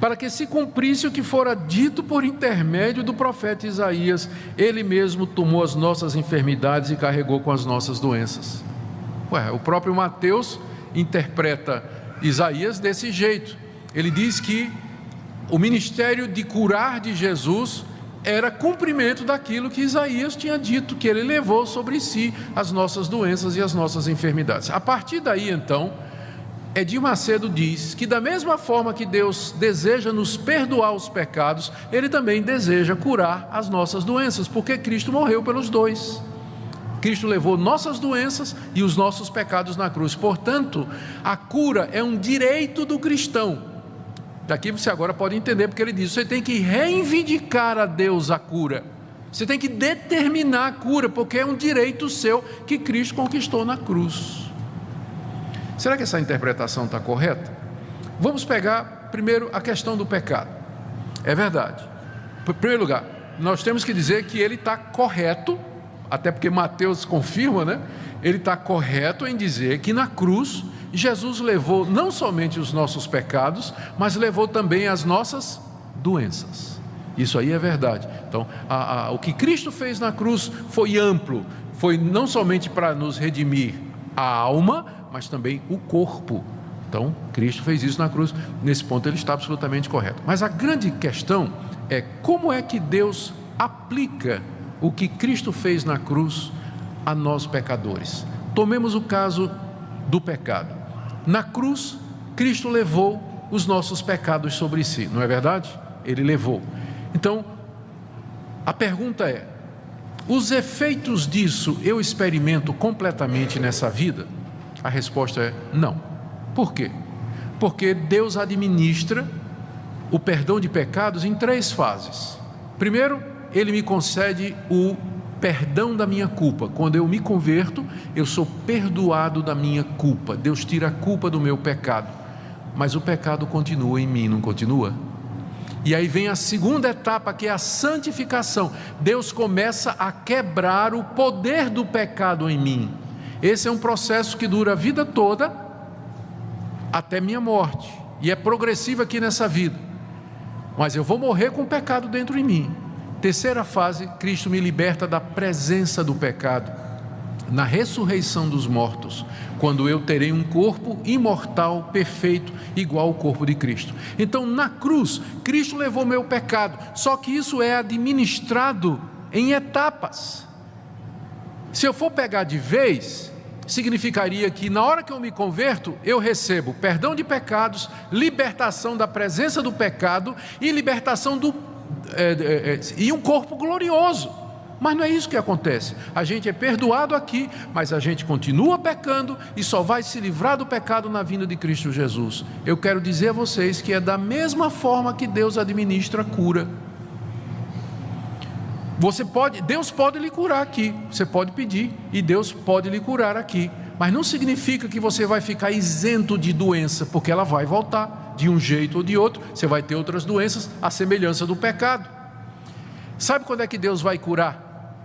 para que se cumprisse o que fora dito por intermédio do profeta Isaías: ele mesmo tomou as nossas enfermidades e carregou com as nossas doenças. O próprio Mateus interpreta Isaías desse jeito. Ele diz que o ministério de curar de Jesus era cumprimento daquilo que Isaías tinha dito, que ele levou sobre si as nossas doenças e as nossas enfermidades. A partir daí, então, Edir Macedo diz que da mesma forma que Deus deseja nos perdoar os pecados, Ele também deseja curar as nossas doenças, porque Cristo morreu pelos dois. Cristo levou nossas doenças e os nossos pecados na cruz. Portanto, a cura é um direito do cristão. Daqui você agora pode entender, porque ele diz, você tem que reivindicar a Deus a cura. Você tem que determinar a cura, porque é um direito seu que Cristo conquistou na cruz. Será que essa interpretação está correta? Vamos pegar primeiro a questão do pecado. É verdade. Em primeiro lugar, nós temos que dizer que ele está correto, até porque Mateus confirma, né? Ele está correto em dizer que na cruz Jesus levou não somente os nossos pecados, mas levou também as nossas doenças. Isso aí é verdade. Então, o que Cristo fez na cruz foi amplo, foi não somente para nos redimir a alma, mas também o corpo. Então, Cristo fez isso na cruz. Nesse ponto ele está absolutamente correto. Mas a grande questão é como é que Deus aplica o que Cristo fez na cruz a nós pecadores. Tomemos o caso do pecado. Na cruz, Cristo levou os nossos pecados sobre si, não é verdade? Ele levou. Então, a pergunta é: os efeitos disso eu experimento completamente nessa vida? A resposta é não. Por quê? Porque Deus administra o perdão de pecados em 3 fases. Primeiro, Ele me concede o perdão da minha culpa. Quando eu me converto, eu sou perdoado da minha culpa. Deus tira a culpa do meu pecado. Mas o pecado continua em mim, não continua? E aí vem a segunda etapa, que é a santificação. Deus começa a quebrar o poder do pecado em mim. Esse é um processo que dura a vida toda, até minha morte. E é progressivo aqui nessa vida. Mas eu vou morrer com o pecado dentro de mim. Terceira fase, Cristo me liberta da presença do pecado, na ressurreição dos mortos, quando eu terei um corpo imortal, perfeito, igual ao corpo de Cristo. Então, na cruz, Cristo levou meu pecado, só que isso é administrado em etapas. Se eu for pegar de vez, significaria que na hora que eu me converto, eu recebo perdão de pecados, libertação da presença do pecado e libertação e um corpo glorioso. Mas não é isso que acontece. A gente é perdoado aqui, mas a gente continua pecando e só vai se livrar do pecado na vinda de Cristo Jesus. Eu quero dizer a vocês que é da mesma forma que Deus administra a cura. Deus pode lhe curar aqui, você pode pedir e Deus pode lhe curar aqui, mas não significa que você vai ficar isento de doença, porque ela vai voltar de um jeito ou de outro. Você vai ter outras doenças, à semelhança do pecado. Sabe quando é que Deus vai curar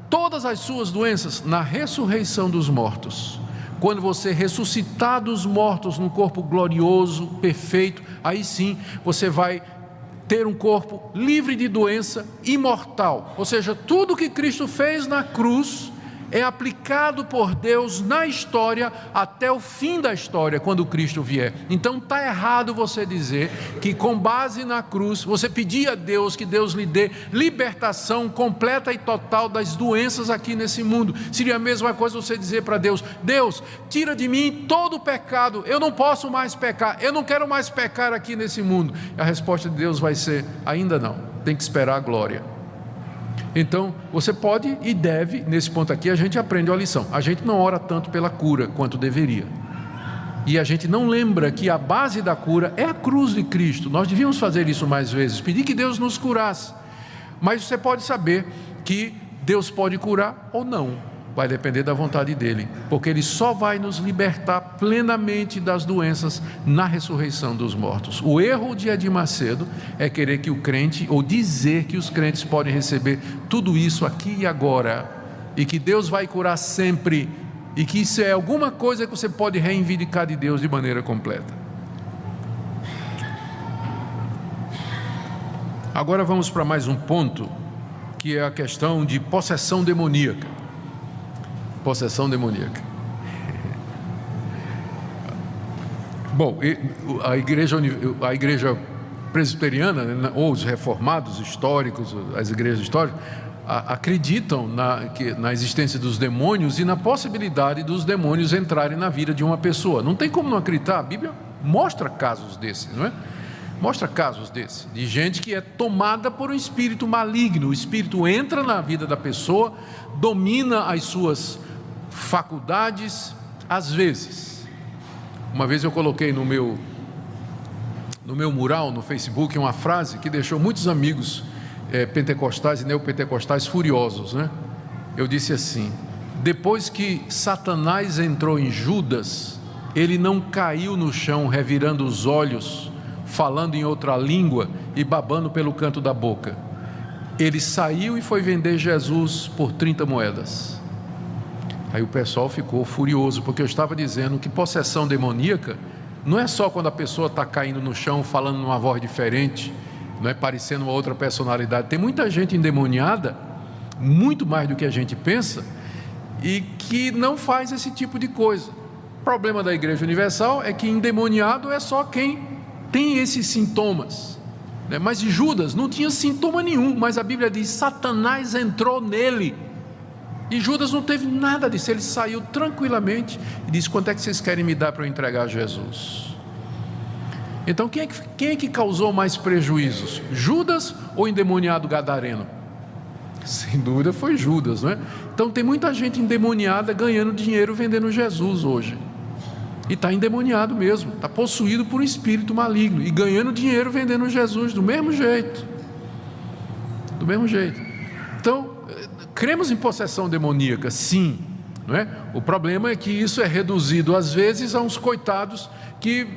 todas as suas doenças? Na ressurreição dos mortos. Quando você ressuscitar dos mortos num corpo glorioso, perfeito, aí sim você vai ter um corpo livre de doença, imortal. Ou seja, tudo que Cristo fez na cruz é aplicado por Deus na história até o fim da história, quando Cristo vier. Então está errado você dizer que com base na cruz, você pedir a Deus que Deus lhe dê libertação completa e total das doenças aqui nesse mundo. Seria a mesma coisa você dizer para Deus: Deus, tira de mim todo o pecado, eu não posso mais pecar, eu não quero mais pecar aqui nesse mundo. A resposta de Deus vai ser: ainda não, tem que esperar a glória. Então, você pode e deve, nesse ponto aqui a gente aprende a lição. A gente não ora tanto pela cura quanto deveria. E a gente não lembra que a base da cura é a cruz de Cristo. Nós devíamos fazer isso mais vezes, pedir que Deus nos curasse. Mas você pode saber que Deus pode curar ou não. Vai depender da vontade dEle, porque Ele só vai nos libertar plenamente das doenças na ressurreição dos mortos. O erro de Edir Macedo é querer que o crente, ou dizer que os crentes podem receber tudo isso aqui e agora, e que Deus vai curar sempre, e que isso é alguma coisa que você pode reivindicar de Deus de maneira completa. Agora vamos para mais um ponto, que é a questão de possessão demoníaca. Possessão demoníaca. Bom, a igreja presbiteriana, né, ou os reformados históricos, as igrejas históricas, acreditam na existência dos demônios e na possibilidade dos demônios entrarem na vida de uma pessoa. Não tem como não acreditar. A Bíblia mostra casos desses, não é? Mostra casos desses, de gente que é tomada por um espírito maligno. O espírito entra na vida da pessoa, domina as suas faculdades. Às vezes, uma vez eu coloquei no meu mural no Facebook uma frase que deixou muitos amigos pentecostais e neopentecostais furiosos, né? Eu disse assim: depois que Satanás entrou em Judas, ele não caiu no chão revirando os olhos, falando em outra língua e babando pelo canto da boca. Ele saiu e foi vender Jesus por 30 moedas. Aí o pessoal ficou furioso, porque eu estava dizendo que possessão demoníaca não é só quando a pessoa está caindo no chão, falando numa voz diferente, não é, parecendo uma outra personalidade. Tem muita gente endemoniada, muito mais do que a gente pensa, e que não faz esse tipo de coisa. O problema da Igreja Universal é que endemoniado é só quem tem esses sintomas, né? Mas Judas não tinha sintoma nenhum, mas a Bíblia diz: Satanás entrou nele. E Judas não teve nada disso, ele saiu tranquilamente e disse: quanto é que vocês querem me dar para eu entregar a Jesus? Então quem é que causou mais prejuízos? Judas ou o endemoniado gadareno? Sem dúvida foi Judas, não é? Então tem muita gente endemoniada ganhando dinheiro vendendo Jesus hoje. E está endemoniado mesmo, está possuído por um espírito maligno e ganhando dinheiro vendendo Jesus do mesmo jeito. Do mesmo jeito. Então, cremos em possessão demoníaca, sim, não é? O problema é que isso é reduzido às vezes a uns coitados que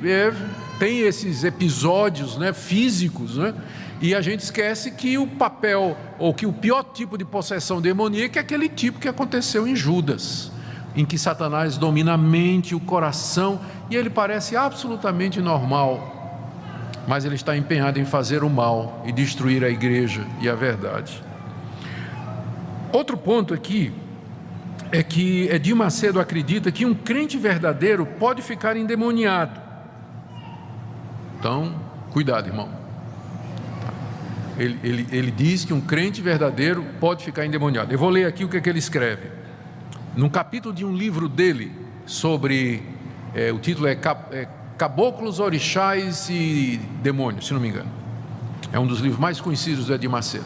têm esses episódios, né, físicos, né? E a gente esquece que o papel, ou que o pior tipo de possessão demoníaca é aquele tipo que aconteceu em Judas, em que Satanás domina a mente, o coração, e ele parece absolutamente normal, mas ele está empenhado em fazer o mal e destruir a igreja e a verdade. Outro ponto aqui é que Edir Macedo acredita que um crente verdadeiro pode ficar endemoniado. Então, cuidado, irmão. Ele diz que um crente verdadeiro pode ficar endemoniado. Eu vou ler aqui o que ele escreve. Num capítulo de um livro dele, sobre, o título é Caboclos, Orixás e Demônios, se não me engano. É um dos livros mais conhecidos do Edir Macedo.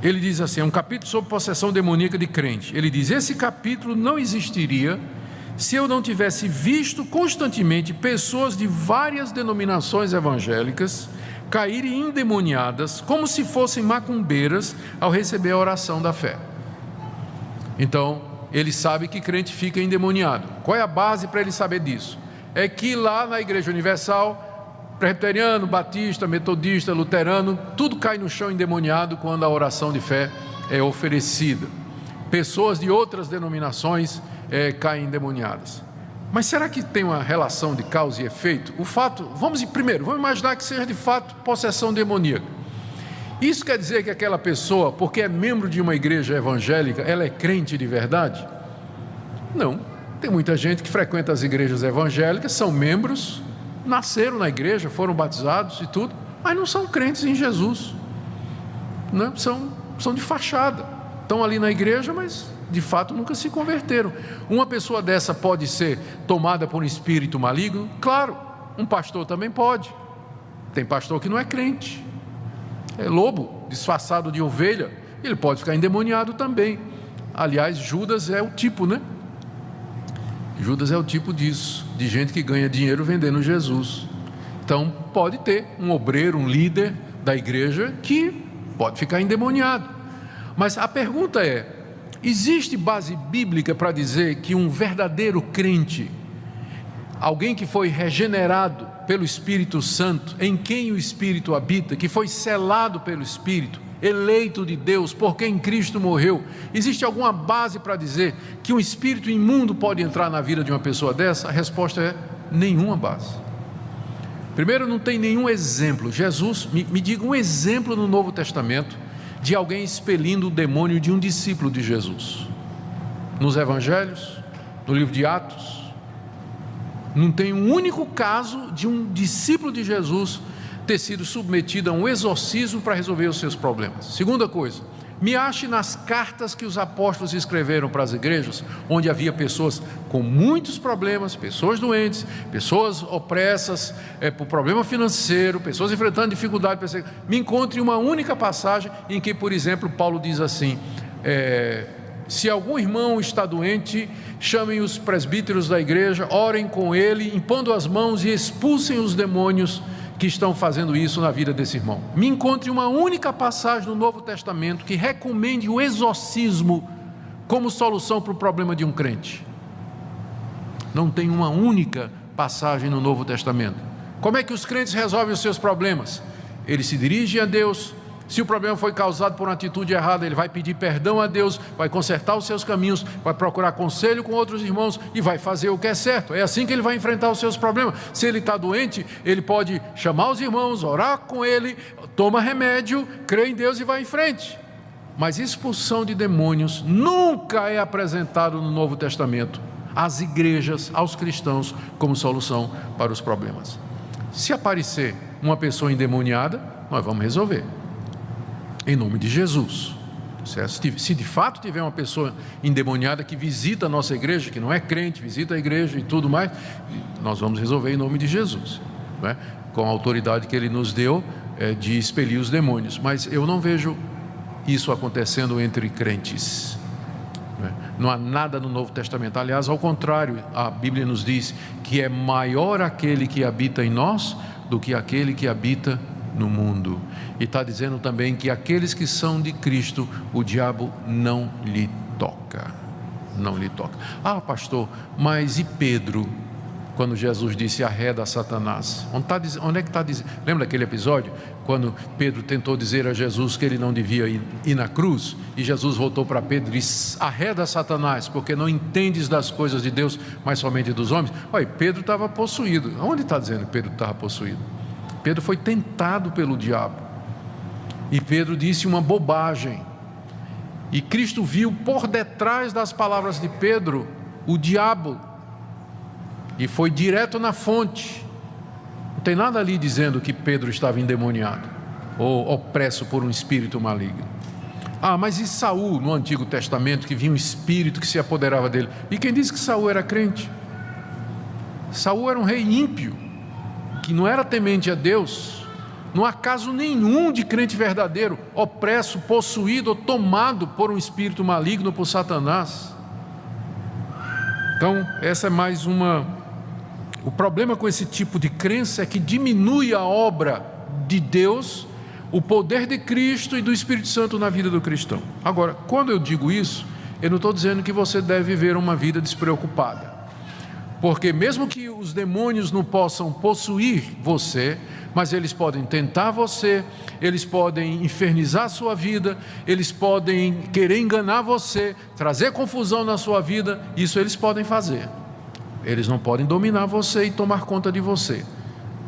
Ele diz assim, é um capítulo sobre possessão demoníaca de crente. Ele diz: esse capítulo não existiria se eu não tivesse visto constantemente pessoas de várias denominações evangélicas caírem endemoniadas, como se fossem macumbeiras, ao receber a oração da fé. Então, ele sabe que crente fica endemoniado. Qual é a base para ele saber disso? É que lá na Igreja Universal, presbiteriano, batista, metodista, luterano, tudo cai no chão endemoniado quando a oração de fé é oferecida. Pessoas de outras denominações caem endemoniadas. Mas será que tem uma relação de causa e efeito? O fato, vamos imaginar que seja de fato possessão demoníaca. Isso quer dizer que aquela pessoa, porque é membro de uma igreja evangélica, ela é crente de verdade? Não. Tem muita gente que frequenta as igrejas evangélicas, são membros, nasceram na igreja, foram batizados e tudo, mas não são crentes em Jesus, não, são de fachada, estão ali na igreja, mas de fato nunca se converteram. Uma pessoa dessa pode ser tomada por um espírito maligno? Claro, um pastor também pode. Tem pastor que não é crente, é lobo disfarçado de ovelha, ele pode ficar endemoniado também. Aliás, Judas é o tipo, né? Judas é o tipo disso, de gente que ganha dinheiro vendendo Jesus. Então pode ter um obreiro, um líder da igreja que pode ficar endemoniado. Mas a pergunta é: existe base bíblica para dizer que um verdadeiro crente, alguém que foi regenerado pelo Espírito Santo, em quem o Espírito habita, que foi selado pelo Espírito, eleito de Deus, por quem Cristo morreu, existe alguma base para dizer que um espírito imundo pode entrar na vida de uma pessoa dessa? A resposta é: nenhuma base. Primeiro, não tem nenhum exemplo. Jesus, me diga um exemplo no Novo Testamento de alguém expelindo o demônio de um discípulo de Jesus. Nos Evangelhos, no livro de Atos, não tem um único caso de um discípulo de Jesus ter sido submetido a um exorcismo para resolver os seus problemas. Segunda coisa, me ache nas cartas que os apóstolos escreveram para as igrejas, onde havia pessoas com muitos problemas, pessoas doentes, pessoas opressas por problema financeiro, pessoas enfrentando dificuldade. Me encontre uma única passagem em que, por exemplo, Paulo diz assim: se algum irmão está doente, chamem os presbíteros da igreja, orem com ele, impondo as mãos e expulsem os demônios que estão fazendo isso na vida desse irmão. Me encontre uma única passagem no Novo Testamento que recomende o exorcismo como solução para o problema de um crente. Não tem uma única passagem no Novo Testamento. Como é que os crentes resolvem os seus problemas? Eles se dirigem a Deus. Se o problema foi causado por uma atitude errada, ele vai pedir perdão a Deus, vai consertar os seus caminhos, vai procurar conselho com outros irmãos e vai fazer o que é certo. É assim que ele vai enfrentar os seus problemas. Se ele está doente, ele pode chamar os irmãos, orar com ele, toma remédio, crê em Deus e vai em frente. Mas expulsão de demônios nunca é apresentado no Novo Testamento às igrejas, aos cristãos, como solução para os problemas. Se aparecer uma pessoa endemoniada, nós vamos resolver. Em nome de Jesus. certo? Se de fato tiver uma pessoa endemoniada que visita a nossa igreja, que não é crente, visita a igreja e tudo mais, nós vamos resolver em nome de Jesus, não é? Com a autoridade que Ele nos deu de expelir os demônios. Mas eu não vejo isso acontecendo entre crentes. Não há nada no Novo Testamento. Aliás, ao contrário, a Bíblia nos diz que é maior aquele que habita em nós do que aquele que habita no mundo. E está dizendo também que aqueles que são de Cristo, o diabo não lhe toca. Não lhe toca. Ah, pastor, mas e Pedro? Quando Jesus disse: arreda Satanás. Onde é que está dizendo? Lembra daquele episódio? Quando Pedro tentou dizer a Jesus que ele não devia ir na cruz, e Jesus voltou para Pedro e disse: arreda Satanás, porque não entendes das coisas de Deus, mas somente dos homens. Olha, Pedro estava possuído. Onde está dizendo que Pedro estava possuído? Pedro foi tentado pelo diabo, e Pedro disse uma bobagem, e Cristo viu por detrás das palavras de Pedro o diabo, e foi direto na fonte. Não tem nada ali dizendo que Pedro estava endemoniado ou opresso por um espírito maligno. Ah, mas e Saul no Antigo Testamento, que vinha um espírito que se apoderava dele? E quem disse que Saul era crente? Saul era um rei ímpio, que não era temente a Deus. Não há caso nenhum de crente verdadeiro opresso, possuído ou tomado por um espírito maligno, por Satanás. Então, essa é mais uma... O problema com esse tipo de crença é que diminui a obra de Deus, o poder de Cristo e do Espírito Santo na vida do cristão. Agora, quando eu digo isso, eu não estou dizendo que você deve viver uma vida despreocupada, porque mesmo que os demônios não possam possuir você, mas eles podem tentar você, eles podem infernizar a sua vida, eles podem querer enganar você, trazer confusão na sua vida. Isso eles podem fazer. Eles não podem dominar você e tomar conta de você,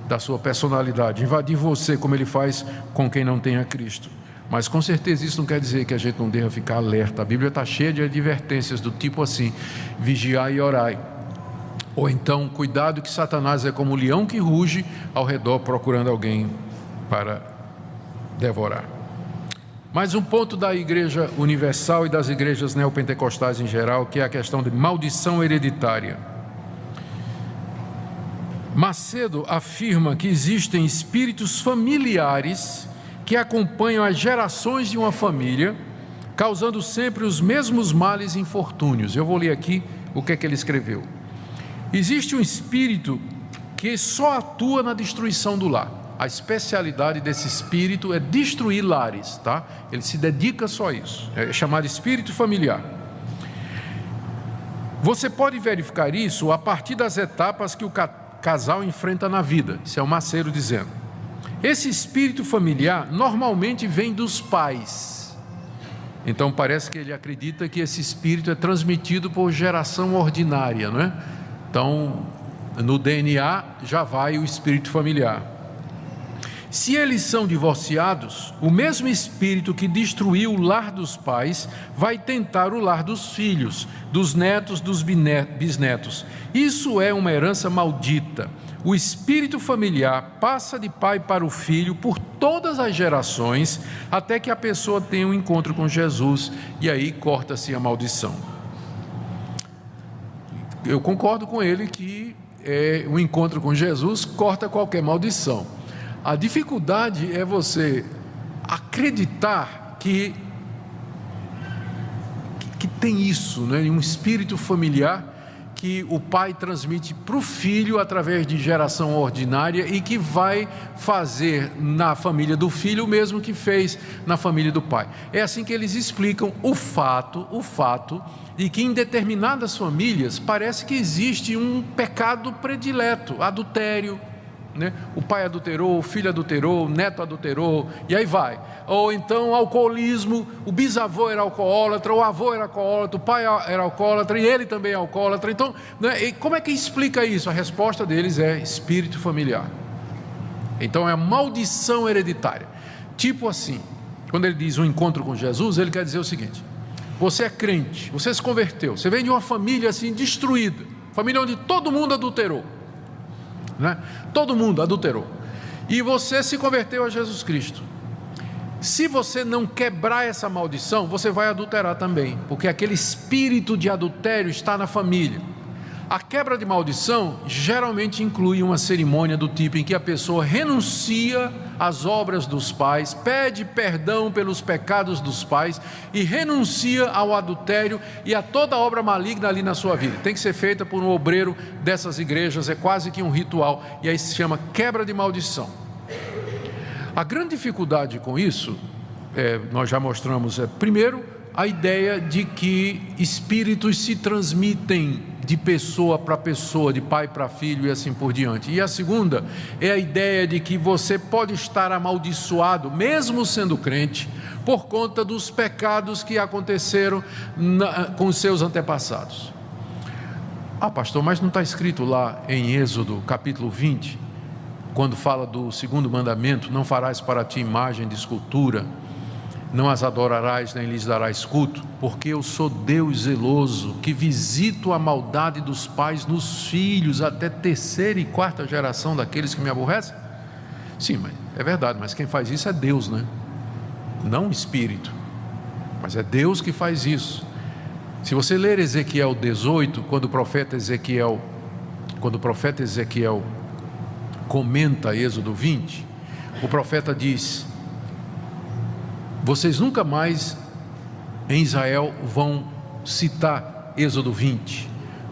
da sua personalidade, invadir você como ele faz com quem não tem a Cristo. Mas com certeza isso não quer dizer que a gente não deva ficar alerta. A Bíblia está cheia de advertências do tipo assim: vigiai e orai. Ou então, cuidado que Satanás é como um leão que ruge ao redor procurando alguém para devorar. Mais um ponto da Igreja Universal e das igrejas neopentecostais em geral, que é a questão de maldição hereditária. Macedo afirma que existem espíritos familiares que acompanham as gerações de uma família, causando sempre os mesmos males e infortúnios. Eu vou ler aqui o que é que ele escreveu. Existe um espírito que só atua na destruição do lar. A especialidade desse espírito é destruir lares, tá? Ele se dedica só a isso. É chamado espírito familiar. Você pode verificar isso a partir das etapas que o casal enfrenta na vida. Isso é o Macedo dizendo. Esse espírito familiar normalmente vem dos pais. Então parece que ele acredita que esse espírito é transmitido por geração ordinária, não é? Então no DNA já vai o espírito familiar. Se eles são divorciados, o mesmo espírito que destruiu o lar dos pais vai tentar o lar dos filhos, dos netos, dos bisnetos. Isso é uma herança maldita. O espírito familiar passa de pai para o filho por todas as gerações, até que a pessoa tenha um encontro com Jesus, e aí corta-se a maldição. Eu concordo com ele que o encontro com Jesus corta qualquer maldição. A dificuldade é você acreditar que tem isso, né? Um espírito familiar que o pai transmite para o filho através de geração ordinária e que vai fazer na família do filho o mesmo que fez na família do pai. É assim que eles explicam o fato de que em determinadas famílias parece que existe um pecado predileto, adultério, né? O pai adulterou, o filho adulterou, o neto adulterou, e aí vai. Ou então alcoolismo, o bisavô era alcoólatra, o avô era alcoólatra, o pai era alcoólatra e ele também é alcoólatra. Então, né, como é que explica isso? A resposta deles é espírito familiar. Então é maldição hereditária. Tipo assim, quando ele diz um encontro com Jesus, ele quer dizer o seguinte: você é crente, você se converteu, você vem de uma família assim destruída, família onde todo mundo adulterou, né? Todo mundo adulterou, e você se converteu a Jesus Cristo. Se você não quebrar essa maldição, você vai adulterar também, porque aquele espírito de adultério está na família. A quebra de maldição geralmente inclui uma cerimônia do tipo em que a pessoa renuncia às obras dos pais, pede perdão pelos pecados dos pais e renuncia ao adultério e a toda obra maligna ali na sua vida. Tem que ser feita por um obreiro dessas igrejas, é quase que um ritual, e aí se chama quebra de maldição. A grande dificuldade com isso, nós já mostramos, primeiro, a ideia de que espíritos se transmitem de pessoa para pessoa, de pai para filho e assim por diante. E a segunda é a ideia de que você pode estar amaldiçoado, mesmo sendo crente, por conta dos pecados que aconteceram com os seus antepassados. Ah, pastor, mas não está escrito lá em Êxodo capítulo 20, quando fala do segundo mandamento: não farás para ti imagem de escultura, não as adorarás nem lhes darás culto, porque eu sou Deus zeloso, que visito a maldade dos pais nos filhos, até terceira e quarta geração daqueles que me aborrecem? Sim, mas é verdade, mas quem faz isso é Deus, né? Não o Espírito, mas é Deus que faz isso. Se você ler Ezequiel 18, quando o profeta Ezequiel comenta Êxodo 20, o profeta diz: vocês nunca mais em Israel vão citar Êxodo 20.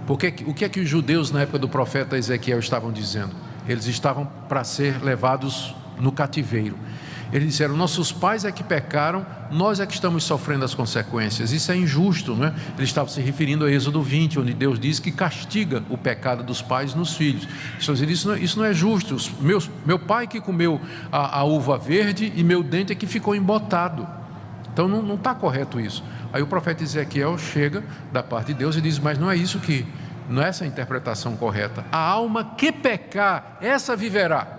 Porque o que é que os judeus na época do profeta Ezequiel estavam dizendo? Eles estavam para ser levados no cativeiro. Eles disseram: nossos pais é que pecaram, nós é que estamos sofrendo as consequências. Isso é injusto, não é? Eles estavam se referindo a Êxodo 20, onde Deus diz que castiga o pecado dos pais nos filhos. Estão dizendo: isso não é justo. Meu pai que comeu a uva verde e meu dente é que ficou embotado. Então não está correto isso. Aí o profeta Ezequiel chega da parte de Deus e diz: mas não é isso não é essa a interpretação correta. A alma que pecar, essa viverá.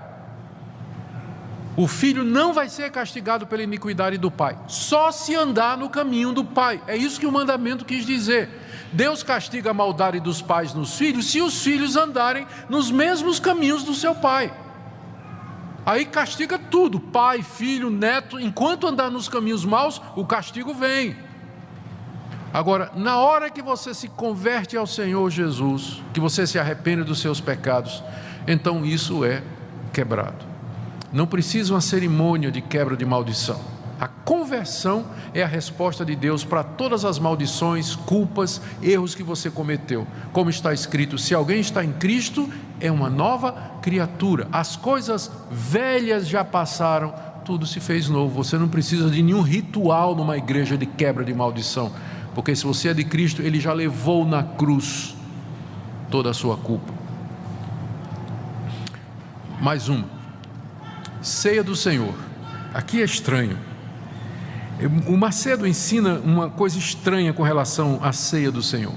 O filho não vai ser castigado pela iniquidade do pai, só se andar no caminho do pai. É isso que o mandamento quis dizer. Deus castiga a maldade dos pais nos filhos se os filhos andarem nos mesmos caminhos do seu pai. Aí castiga tudo, pai, filho, neto. Enquanto andar nos caminhos maus, o castigo vem. Agora, na hora que você se converte ao Senhor Jesus, que você se arrepende dos seus pecados, então isso é quebrado. Não precisa uma cerimônia de quebra de maldição. A conversão é a resposta de Deus para todas as maldições, culpas, erros que você cometeu. Como está escrito: se alguém está em Cristo, é uma nova criatura. As coisas velhas já passaram, tudo se fez novo. Você não precisa de nenhum ritual numa igreja de quebra de maldição, porque se você é de Cristo, Ele já levou na cruz toda a sua culpa. Mais uma. Ceia do Senhor. Aqui é estranho. O Macedo ensina uma coisa estranha com relação à ceia do Senhor.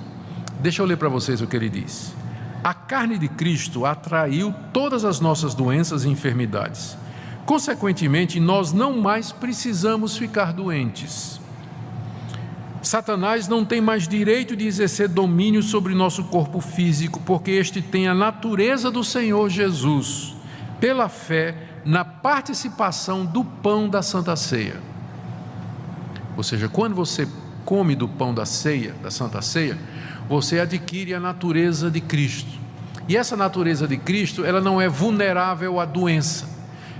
Deixa eu ler para vocês o que ele diz. A carne de Cristo atraiu todas as nossas doenças e enfermidades. Consequentemente, nós não mais precisamos ficar doentes. Satanás não tem mais direito de exercer domínio sobre nosso corpo físico, porque este tem a natureza do Senhor Jesus, pela fé na participação do pão da Santa Ceia. Ou seja, quando você come do pão da ceia, da Santa Ceia, você adquire a natureza de Cristo. E essa natureza de Cristo, ela não é vulnerável à doença.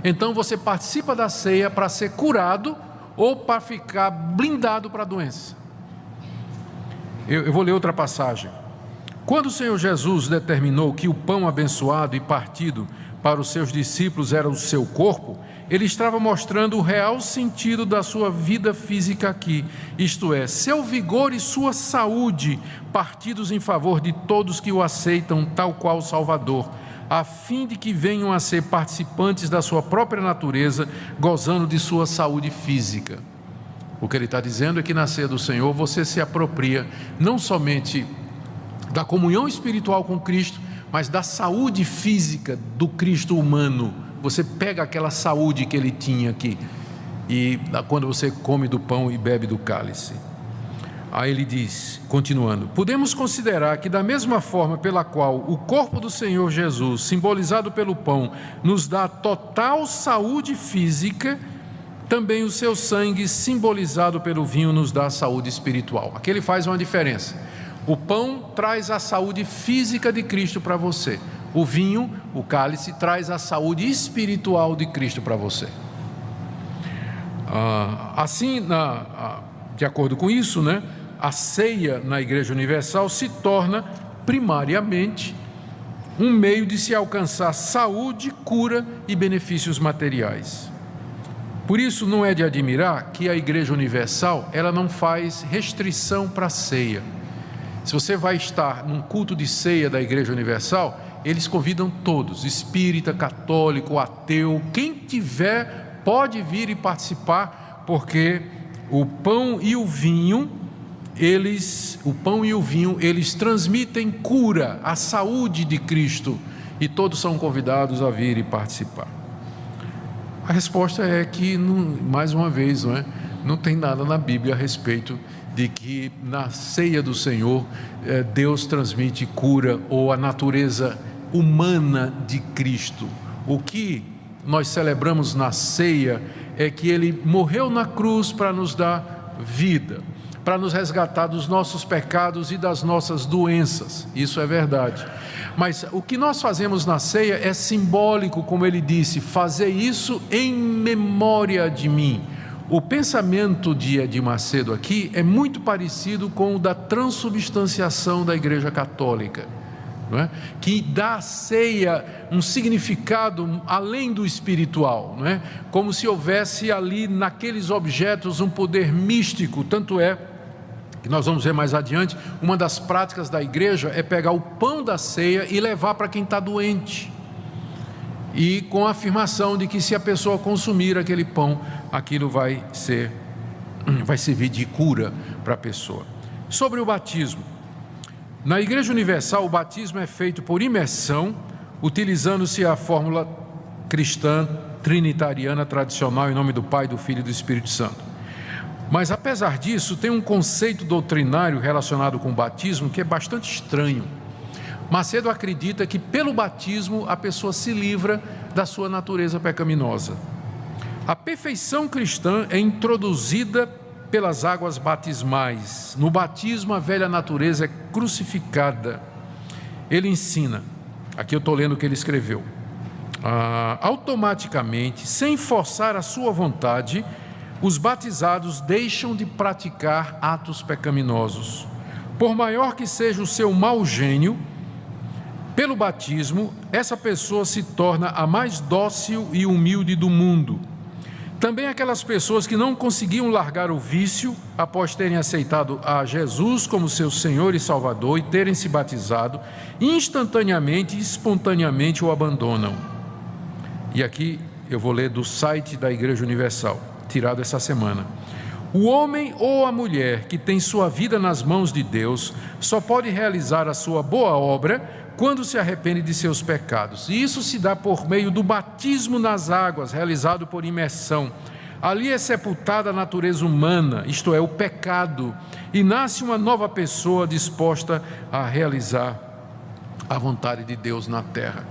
Então você participa da ceia para ser curado ou para ficar blindado para a doença. Eu vou ler outra passagem. Quando o Senhor Jesus determinou que o pão abençoado e partido para os seus discípulos era o seu corpo, Ele estava mostrando o real sentido da sua vida física aqui, isto é, seu vigor e sua saúde, partidos em favor de todos que o aceitam tal qual Salvador, a fim de que venham a ser participantes da sua própria natureza, gozando de sua saúde física. O que ele está dizendo é que na ceia do Senhor você se apropria não somente da comunhão espiritual com Cristo, mas da saúde física do Cristo humano. Você pega aquela saúde que ele tinha aqui, e quando você come do pão e bebe do cálice. Aí ele diz, continuando: podemos considerar que da mesma forma pela qual o corpo do Senhor Jesus, simbolizado pelo pão, nos dá total saúde física, também o seu sangue, simbolizado pelo vinho, nos dá saúde espiritual. Aqui ele faz uma diferença. O pão traz a saúde física de Cristo para você. O vinho, o cálice, traz a saúde espiritual de Cristo para você. Assim, de acordo com isso, né, a ceia na Igreja Universal se torna primariamente um meio de se alcançar saúde, cura e benefícios materiais. Por isso não é de admirar que a Igreja Universal, ela não faz restrição para a ceia. Se você vai estar num culto de ceia da Igreja Universal, eles convidam todos, espírita, católico, ateu, quem tiver pode vir e participar, porque o pão e o vinho, eles transmitem cura, a saúde de Cristo, e todos são convidados a vir e participar. A resposta é que, mais uma vez, não tem nada na Bíblia a respeito de que na ceia do Senhor Deus transmite cura ou a natureza humana de Cristo. O que nós celebramos na ceia é que Ele morreu na cruz para nos dar vida, para nos resgatar dos nossos pecados e das nossas doenças. Isso é verdade. Mas o que nós fazemos na ceia é simbólico, como ele disse, fazer isso em memória de mim. O pensamento de Edir Macedo aqui é muito parecido com o da transubstanciação da Igreja Católica, não é? Que dá à ceia um significado além do espiritual, não é? Como se houvesse ali naqueles objetos um poder místico. Tanto é que nós vamos ver mais adiante, uma das práticas da igreja é pegar o pão da ceia e levar para quem está doente, e com a afirmação de que se a pessoa consumir aquele pão, aquilo vai servir de cura para a pessoa. Sobre o batismo, na Igreja Universal o batismo é feito por imersão, utilizando-se a fórmula cristã trinitariana tradicional, em nome do Pai, do Filho e do Espírito Santo. Mas apesar disso, tem um conceito doutrinário relacionado com o batismo que é bastante estranho. Macedo acredita que pelo batismo a pessoa se livra da sua natureza pecaminosa. A perfeição cristã é introduzida pelas águas batismais. No batismo a velha natureza é crucificada. Ele ensina, aqui eu estou lendo o que ele escreveu, automaticamente, sem forçar a sua vontade, os batizados deixam de praticar atos pecaminosos. Por maior que seja o seu mau gênio, pelo batismo, essa pessoa se torna a mais dócil e humilde do mundo. Também aquelas pessoas que não conseguiam largar o vício, após terem aceitado a Jesus como seu Senhor e Salvador e terem se batizado, instantaneamente e espontaneamente o abandonam. E aqui eu vou ler do site da Igreja Universal, tirado essa semana. O homem ou a mulher que tem sua vida nas mãos de Deus só pode realizar a sua boa obra quando se arrepende de seus pecados. E isso se dá por meio do batismo nas águas, realizado por imersão. Ali é sepultada a natureza humana, isto é, o pecado, e nasce uma nova pessoa disposta a realizar a vontade de Deus na terra.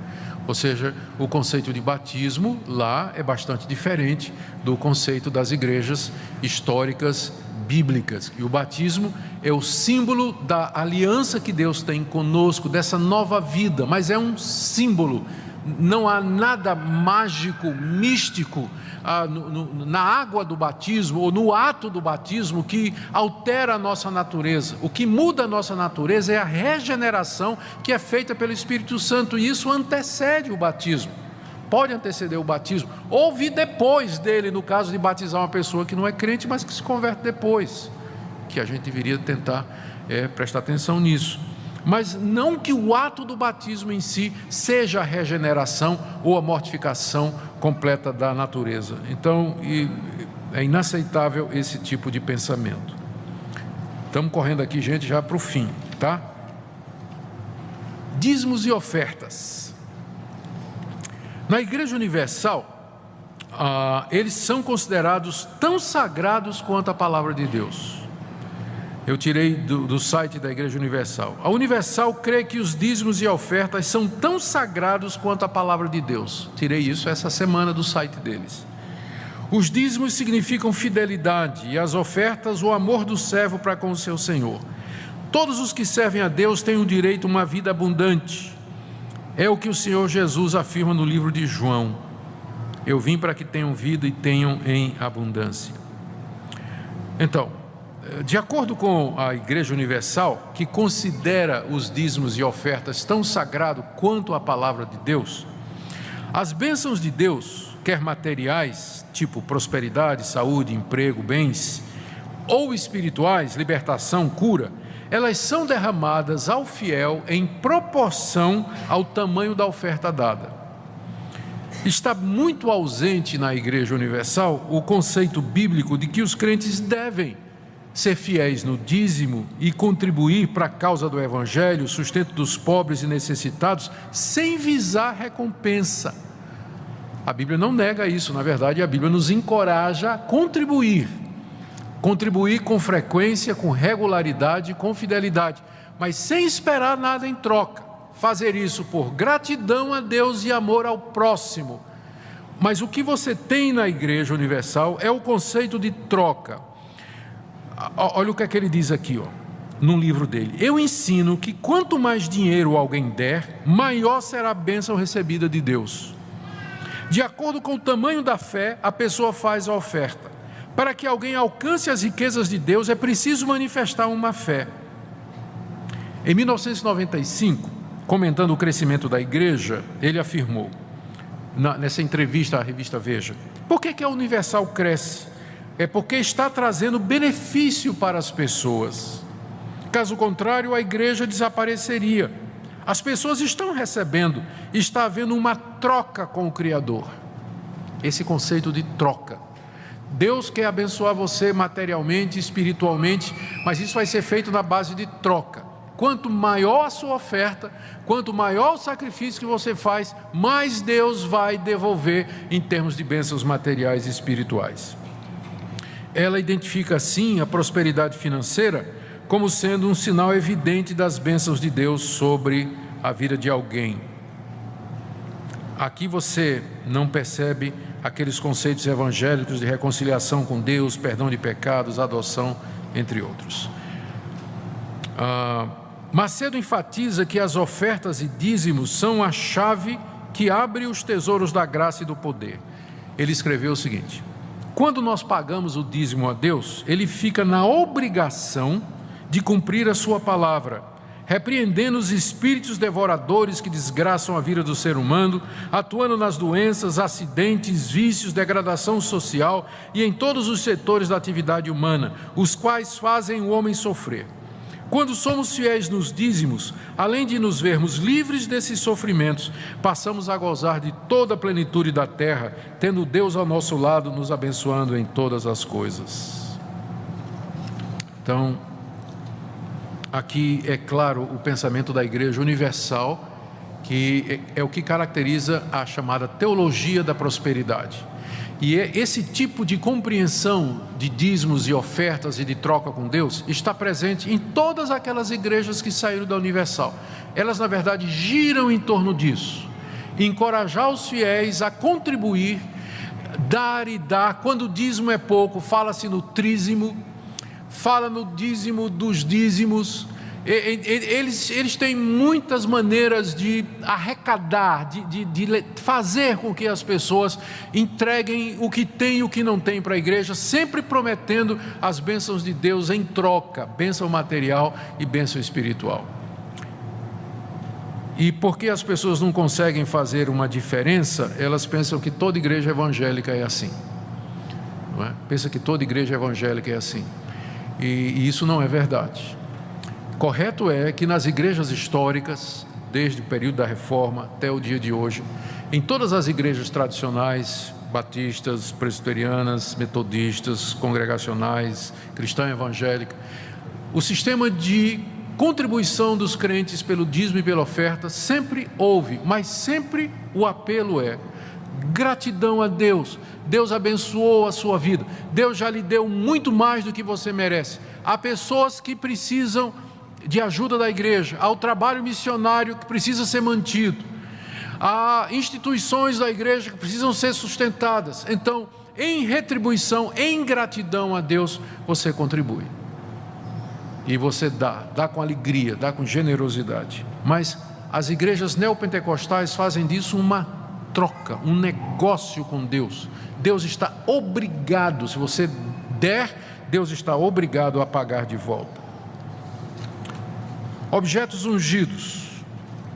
Ou seja, o conceito de batismo lá é bastante diferente do conceito das igrejas históricas bíblicas. E o batismo é o símbolo da aliança que Deus tem conosco, dessa nova vida, mas é um símbolo. Não há nada mágico, místico na água do batismo ou no ato do batismo que altera a nossa natureza. O que muda a nossa natureza é a regeneração que é feita pelo Espírito Santo, e isso antecede o batismo. Pode anteceder o batismo, ou vir depois dele, no caso de batizar uma pessoa que não é crente, mas que se converte depois, que a gente deveria tentar prestar atenção nisso. Mas não que o ato do batismo em si seja a regeneração ou a mortificação completa da natureza. Então, é inaceitável esse tipo de pensamento. Estamos correndo aqui, gente, já para o fim, tá? Dízimos e ofertas. Na Igreja Universal, eles são considerados tão sagrados quanto a palavra de Deus. Eu tirei do site da Igreja Universal. A Universal crê que os dízimos e ofertas são tão sagrados quanto a palavra de Deus. Tirei isso essa semana do site deles. Os dízimos significam fidelidade e as ofertas o amor do servo para com o seu Senhor. Todos os que servem a Deus têm o direito a uma vida abundante. É o que o Senhor Jesus afirma no livro de João. Eu vim para que tenham vida e tenham em abundância. Então, de acordo com a Igreja Universal, que considera os dízimos e ofertas tão sagrado quanto a palavra de Deus, as bênçãos de Deus, quer materiais, tipo prosperidade, saúde, emprego, bens, ou espirituais, libertação, cura, elas são derramadas ao fiel em proporção ao tamanho da oferta dada. Está muito ausente na Igreja Universal o conceito bíblico de que os crentes devem ser fiéis no dízimo e contribuir para a causa do Evangelho, o sustento dos pobres e necessitados, sem visar recompensa. A Bíblia não nega isso, na verdade a Bíblia nos encoraja a contribuir com frequência, com regularidade, com fidelidade, mas sem esperar nada em troca. Fazer isso por gratidão a Deus e amor ao próximo. Mas o que você tem na Igreja Universal é o conceito de troca. Olha o que é que ele diz aqui, no livro dele. Eu ensino que quanto mais dinheiro alguém der, maior será a bênção recebida de Deus. De acordo com o tamanho da fé, a pessoa faz a oferta. Para que alguém alcance as riquezas de Deus, é preciso manifestar uma fé. Em 1995, comentando o crescimento da igreja, ele afirmou, nessa entrevista à revista Veja, por que a Universal cresce? É porque está trazendo benefício para as pessoas. Caso contrário, a igreja desapareceria. As pessoas estão recebendo, está havendo uma troca com o Criador. Esse conceito de troca. Deus quer abençoar você materialmente, espiritualmente, mas isso vai ser feito na base de troca. Quanto maior a sua oferta, quanto maior o sacrifício que você faz, mais Deus vai devolver em termos de bênçãos materiais e espirituais. Ela identifica assim a prosperidade financeira como sendo um sinal evidente das bênçãos de Deus sobre a vida de alguém. Aqui você não percebe aqueles conceitos evangélicos de reconciliação com Deus, perdão de pecados, adoção, entre outros. Macedo enfatiza que as ofertas e dízimos são a chave que abre os tesouros da graça e do poder. Ele escreveu o seguinte: quando nós pagamos o dízimo a Deus, Ele fica na obrigação de cumprir a sua palavra, repreendendo os espíritos devoradores que desgraçam a vida do ser humano, atuando nas doenças, acidentes, vícios, degradação social e em todos os setores da atividade humana, os quais fazem o homem sofrer. Quando somos fiéis nos dízimos, além de nos vermos livres desses sofrimentos, passamos a gozar de toda a plenitude da terra, tendo Deus ao nosso lado, nos abençoando em todas as coisas. Então, aqui é claro o pensamento da Igreja Universal, que é o que caracteriza a chamada teologia da prosperidade. E esse tipo de compreensão de dízimos e ofertas e de troca com Deus está presente em todas aquelas igrejas que saíram da Universal. Elas, na verdade, giram em torno disso. Encorajar os fiéis a contribuir, dar e dar. Quando o dízimo é pouco, fala-se no trízimo, fala no dízimo dos dízimos. Eles têm muitas maneiras de arrecadar, de fazer com que as pessoas entreguem o que tem e o que não tem para a igreja, sempre prometendo as bênçãos de Deus em troca, bênção material e bênção espiritual. E porque as pessoas não conseguem fazer uma diferença, elas pensam que toda igreja evangélica é assim, não é? Pensa que toda igreja evangélica é assim, e isso não é verdade. Correto é que nas igrejas históricas, desde o período da Reforma até o dia de hoje, em todas as igrejas tradicionais, batistas, presbiterianas, metodistas, congregacionais, cristã evangélica, o sistema de contribuição dos crentes pelo dízimo e pela oferta sempre houve, mas sempre o apelo é: gratidão a Deus, Deus abençoou a sua vida, Deus já lhe deu muito mais do que você merece. Há pessoas que precisam de ajuda da igreja, ao trabalho missionário que precisa ser mantido, há instituições da igreja que precisam ser sustentadas. Então, em retribuição, em gratidão a Deus, você contribui. E você dá com alegria, dá com generosidade. Mas as igrejas neopentecostais fazem disso uma troca, um negócio com Deus. Deus está obrigado, se você der, Deus está obrigado a pagar de volta. Objetos ungidos.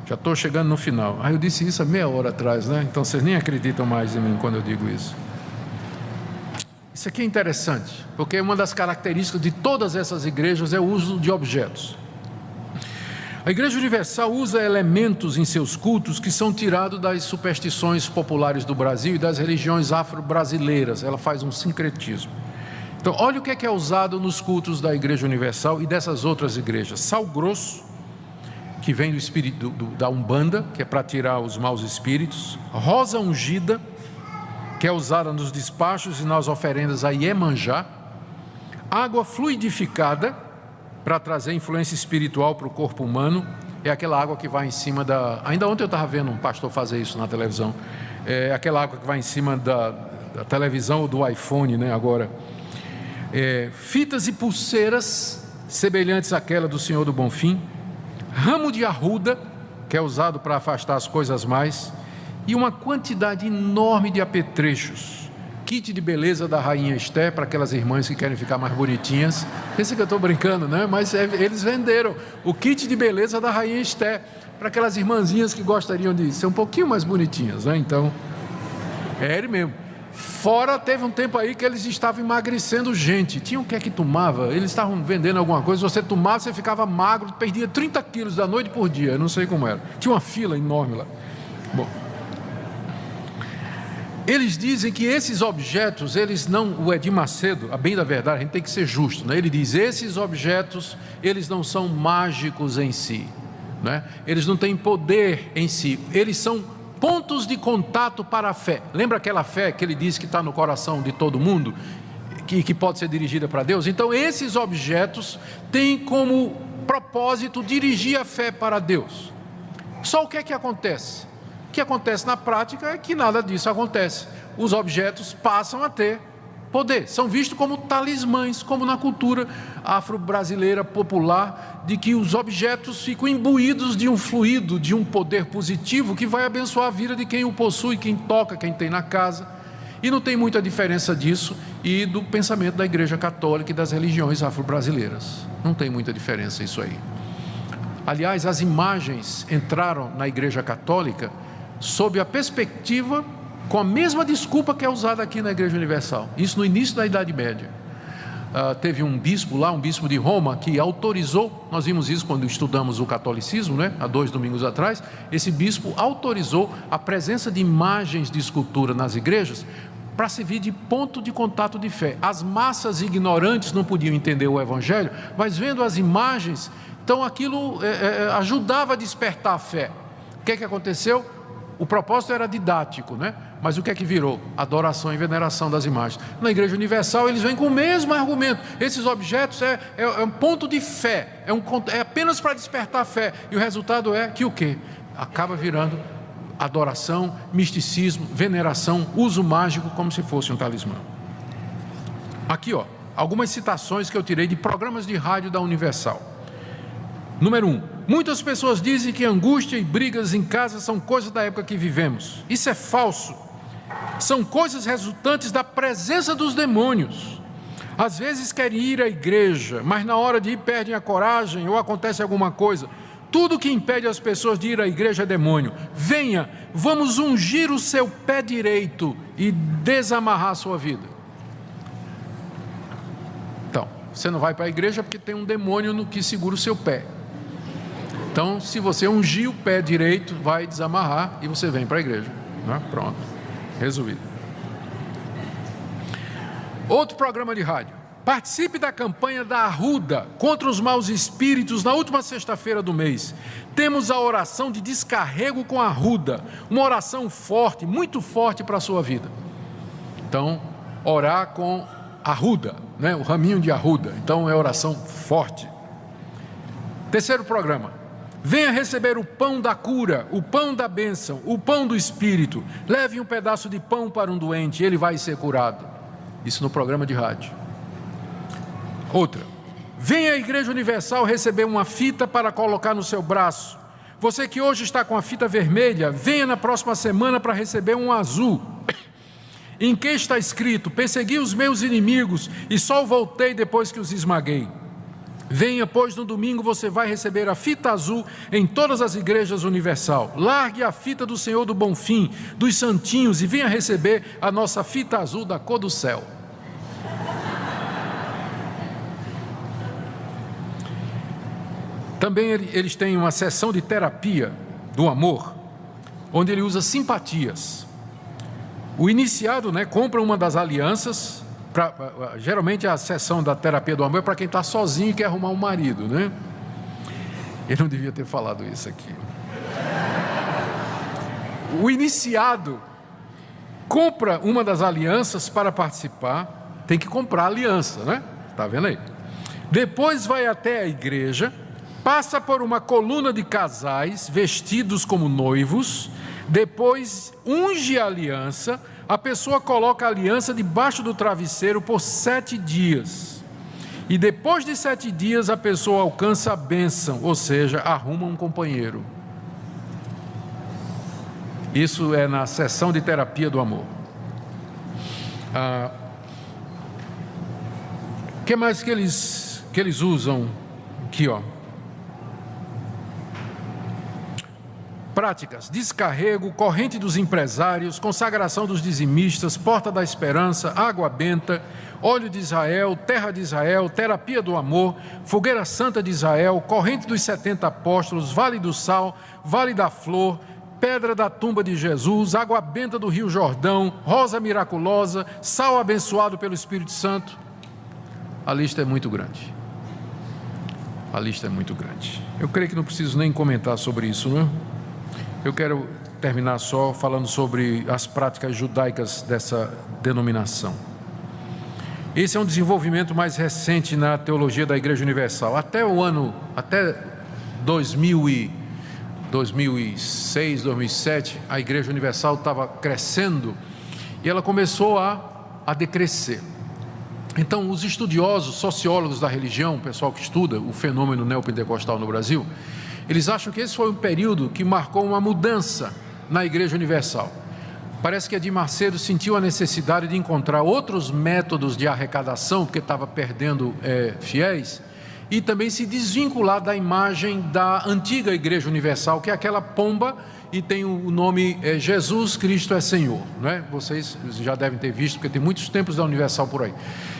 Já estou chegando no final. Eu disse isso há meia hora atrás, né? Então vocês nem acreditam mais em mim quando eu digo isso. Isso aqui é interessante, porque uma das características de todas essas igrejas é o uso de objetos. A Igreja Universal usa elementos em seus cultos que são tirados das superstições populares do Brasil e das religiões afro-brasileiras. Ela faz um sincretismo. Então, olha o que é usado nos cultos da Igreja Universal e dessas outras igrejas. Sal grosso, que vem do espírito da Umbanda, que é para tirar os maus espíritos. Rosa ungida, que é usada nos despachos e nas oferendas a Iemanjá. Água fluidificada, para trazer influência espiritual para o corpo humano. É aquela água que vai em cima da... Ainda ontem eu estava vendo um pastor fazer isso na televisão. É aquela água que vai em cima da televisão ou do iPhone, né, agora. Fitas e pulseiras, semelhantes àquela do Senhor do Bonfim. Ramo de arruda, que é usado para afastar as coisas mais, e uma quantidade enorme de apetrechos. Kit de beleza da Rainha Esté, para aquelas irmãs que querem ficar mais bonitinhas. Pensa que eu estou brincando, né? Mas eles venderam o kit de beleza da Rainha Esté, para aquelas irmãzinhas que gostariam de ser um pouquinho mais bonitinhas, né? Então, ele mesmo. Fora, teve um tempo aí que eles estavam emagrecendo gente. Tinha o que é que tomava? Eles estavam vendendo alguma coisa, você tomava, você ficava magro, perdia 30 quilos da noite por dia, eu não sei como era. Tinha uma fila enorme lá. Bom, eles dizem que esses objetos, eles não... O Edir Macedo, a bem da verdade, a gente tem que ser justo, né? Ele diz, esses objetos, eles não são mágicos em si, né? Eles não têm poder em si, eles são pontos de contato para a fé. Lembra aquela fé que ele diz que está no coração de todo mundo, que pode ser dirigida para Deus? Então esses objetos têm como propósito dirigir a fé para Deus. Só o que é que acontece? O que acontece na prática é que nada disso acontece. Os objetos passam a ter poder, são vistos como talismãs, como na cultura afro-brasileira popular, de que os objetos ficam imbuídos de um fluido, de um poder positivo que vai abençoar a vida de quem o possui, quem toca, quem tem na casa. E não tem muita diferença disso e do pensamento da Igreja Católica e das religiões afro-brasileiras. Não tem muita diferença isso aí. Aliás, as imagens entraram na Igreja Católica sob a perspectiva, com a mesma desculpa que é usada aqui na Igreja Universal. Isso no início da Idade Média. Teve um bispo lá, um bispo de Roma, que autorizou, nós vimos isso quando estudamos o catolicismo, né, há 2 domingos atrás. Esse bispo autorizou a presença de imagens de escultura nas igrejas para servir de ponto de contato de fé. As massas ignorantes não podiam entender o Evangelho, mas vendo as imagens, então aquilo ajudava a despertar a fé. O que é que aconteceu? O propósito era didático, né? Mas o que é que virou? Adoração e veneração das imagens. Na Igreja Universal eles vêm com o mesmo argumento. Esses objetos é um ponto de fé, é apenas para despertar a fé. E o resultado é que o quê? Acaba virando adoração, misticismo, veneração, uso mágico como se fosse um talismã. Aqui, ó, algumas citações que eu tirei de programas de rádio da Universal. Número 1. Muitas pessoas dizem que angústia e brigas em casa são coisas da época que vivemos. Isso é falso. São coisas resultantes da presença dos demônios. Às vezes querem ir à igreja, mas na hora de ir perdem a coragem ou acontece alguma coisa. Tudo que impede as pessoas de ir à igreja é demônio. Venha, vamos ungir o seu pé direito e desamarrar a sua vida. Então, você não vai para a igreja porque tem um demônio no que segura o seu pé. Então, se você ungir o pé direito, vai desamarrar e você vem para a igreja, né? Pronto, resolvido. Outro programa de rádio. Participe da campanha da Arruda contra os maus espíritos na última sexta-feira do mês. Temos a oração de descarrego com a Arruda, uma oração forte, muito forte para a sua vida. Então, orar com Arruda, né? O raminho de Arruda. Então, é oração forte. Terceiro programa. Venha receber o pão da cura, o pão da bênção, o pão do Espírito. Leve um pedaço de pão para um doente, ele vai ser curado. Isso no programa de rádio. Outra. Venha à Igreja Universal receber uma fita para colocar no seu braço. Você que hoje está com a fita vermelha, venha na próxima semana para receber um azul, em que está escrito: persegui os meus inimigos e só voltei depois que os esmaguei. Venha, pois no domingo você vai receber a fita azul em todas as igrejas universal. Largue a fita do Senhor do Bonfim, dos santinhos, e venha receber a nossa fita azul da cor do céu. Também eles têm uma sessão de terapia do amor, onde ele usa simpatias. O iniciado, compra uma das alianças. Geralmente a sessão da terapia do amor é para quem está sozinho e quer arrumar um marido, Eu não devia ter falado isso aqui. O iniciado compra uma das alianças para participar, tem que comprar a aliança, Está vendo aí? Depois vai até a igreja, passa por uma coluna de casais vestidos como noivos, depois unge a aliança. A pessoa coloca a aliança debaixo do travesseiro por 7 dias. E depois de 7 dias a pessoa alcança a bênção, ou seja, arruma um companheiro. Isso é na sessão de terapia do amor. O que mais que eles usam aqui, Práticas: descarrego, corrente dos empresários, consagração dos dizimistas, porta da esperança, água benta, óleo de Israel, terra de Israel, terapia do amor, fogueira santa de Israel, corrente dos 70 apóstolos, vale do sal, vale da flor, pedra da tumba de Jesus, água benta do rio Jordão, rosa miraculosa, sal abençoado pelo Espírito Santo. A lista é muito grande. A lista é muito grande. Eu creio que não preciso nem comentar sobre isso, Eu quero terminar só falando sobre as práticas judaicas dessa denominação. Esse é um desenvolvimento mais recente na teologia da Igreja Universal. Até 2006, 2007, a Igreja Universal estava crescendo e ela começou a decrescer. Então, os estudiosos, sociólogos da religião, o pessoal que estuda o fenômeno neopentecostal no Brasil, eles acham que esse foi um período que marcou uma mudança na Igreja Universal. Parece que Edir Macedo sentiu a necessidade de encontrar outros métodos de arrecadação, porque estava perdendo fiéis, e também se desvincular da imagem da antiga Igreja Universal, que é aquela pomba e tem o nome Jesus Cristo é Senhor. Vocês já devem ter visto, porque tem muitos templos da Universal por aí.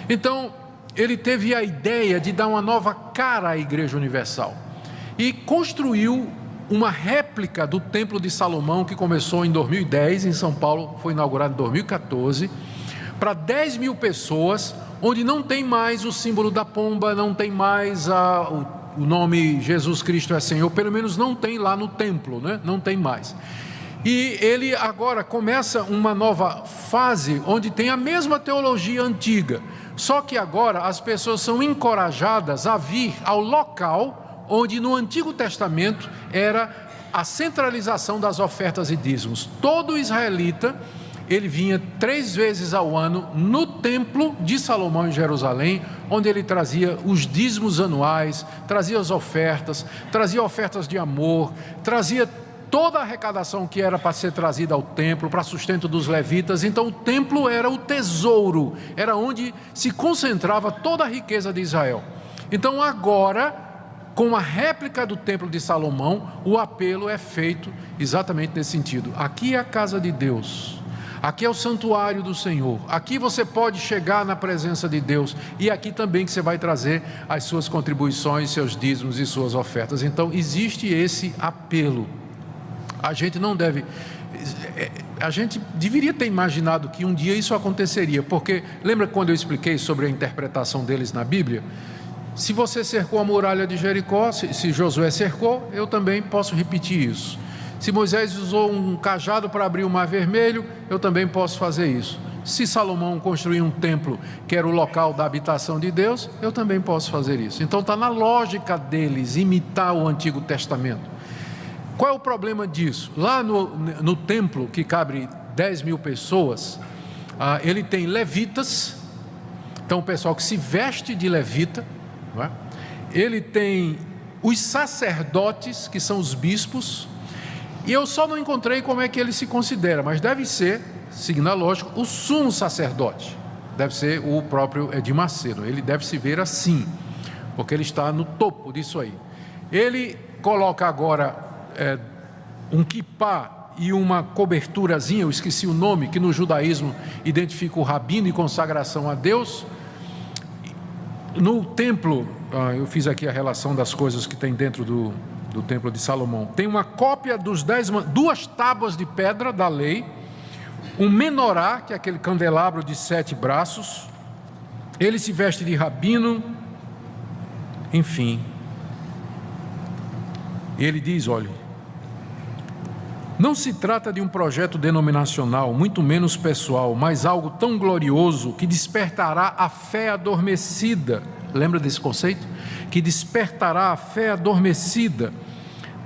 Então, ele teve a ideia de dar uma nova cara à Igreja Universal. E construiu uma réplica do Templo de Salomão, que começou em 2010, em São Paulo, foi inaugurado em 2014, para 10 mil pessoas, onde não tem mais o símbolo da pomba, não tem mais o nome Jesus Cristo é Senhor, pelo menos não tem lá no templo, Não tem mais. E ele agora começa uma nova fase, onde tem a mesma teologia antiga, só que agora as pessoas são encorajadas a vir ao local onde no Antigo Testamento era a centralização das ofertas e dízimos. Todo israelita, ele vinha 3 vezes ao ano no templo de Salomão em Jerusalém, onde ele trazia os dízimos anuais, trazia as ofertas, trazia ofertas de amor, trazia toda a arrecadação que era para ser trazida ao templo, para sustento dos levitas. Então o templo era o tesouro, era onde se concentrava toda a riqueza de Israel. Então agora, com a réplica do Templo de Salomão, o apelo é feito exatamente nesse sentido. Aqui é a casa de Deus, aqui é o santuário do Senhor, aqui você pode chegar na presença de Deus, e aqui também que você vai trazer as suas contribuições, seus dízimos e suas ofertas. Então existe esse apelo. A gente não deve... A gente deveria ter imaginado que um dia isso aconteceria, porque lembra quando eu expliquei sobre a interpretação deles na Bíblia? Se você cercou a muralha de Jericó, se Josué cercou, eu também posso repetir isso. Se Moisés usou um cajado para abrir o mar vermelho, eu também posso fazer isso. Se Salomão construiu um templo que era o local da habitação de Deus, eu também posso fazer isso. Então está na lógica deles imitar o Antigo Testamento. Qual é o problema disso? Lá no templo, que cabe 10.000 pessoas, ele tem levitas, então o pessoal que se veste de levita, não é? Ele tem os sacerdotes, que são os bispos, e eu só não encontrei como é que ele se considera, mas deve ser, seguindo a lógica, o sumo sacerdote, deve ser o próprio Edir Macedo, ele deve se ver assim, porque ele está no topo disso aí. Ele coloca agora um quipá e uma coberturazinha, eu esqueci o nome, que no judaísmo identifica o rabino e consagração a Deus. No templo, eu fiz aqui a relação das coisas que tem dentro do templo de Salomão. Tem uma cópia dos 2 tábuas de pedra da lei, um menorá, que é aquele candelabro de 7 braços, ele se veste de rabino, enfim. Ele diz, olha, não se trata de um projeto denominacional, muito menos pessoal, mas algo tão glorioso que despertará a fé adormecida. Lembra desse conceito? Que despertará a fé adormecida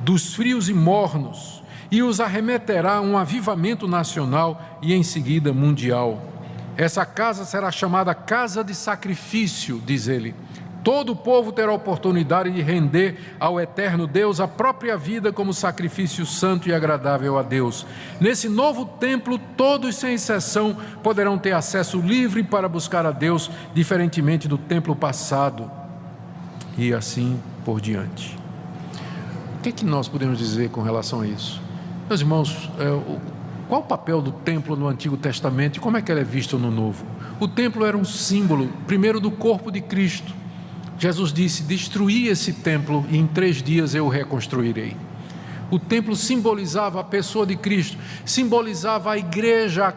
dos frios e mornos e os arremeterá a um avivamento nacional e em seguida mundial. Essa casa será chamada casa de sacrifício, diz ele. Todo o povo terá a oportunidade de render ao eterno Deus a própria vida como sacrifício santo e agradável a Deus. Nesse novo templo, todos sem exceção poderão ter acesso livre para buscar a Deus, diferentemente do templo passado, e assim por diante. O que é que nós podemos dizer com relação a isso? Meus irmãos, qual o papel do templo no Antigo Testamento e como é que ele é visto no Novo? O templo era um símbolo, primeiro, do corpo de Cristo. Jesus disse, destruí esse templo e em 3 dias eu o reconstruirei. O templo simbolizava a pessoa de Cristo, simbolizava a igreja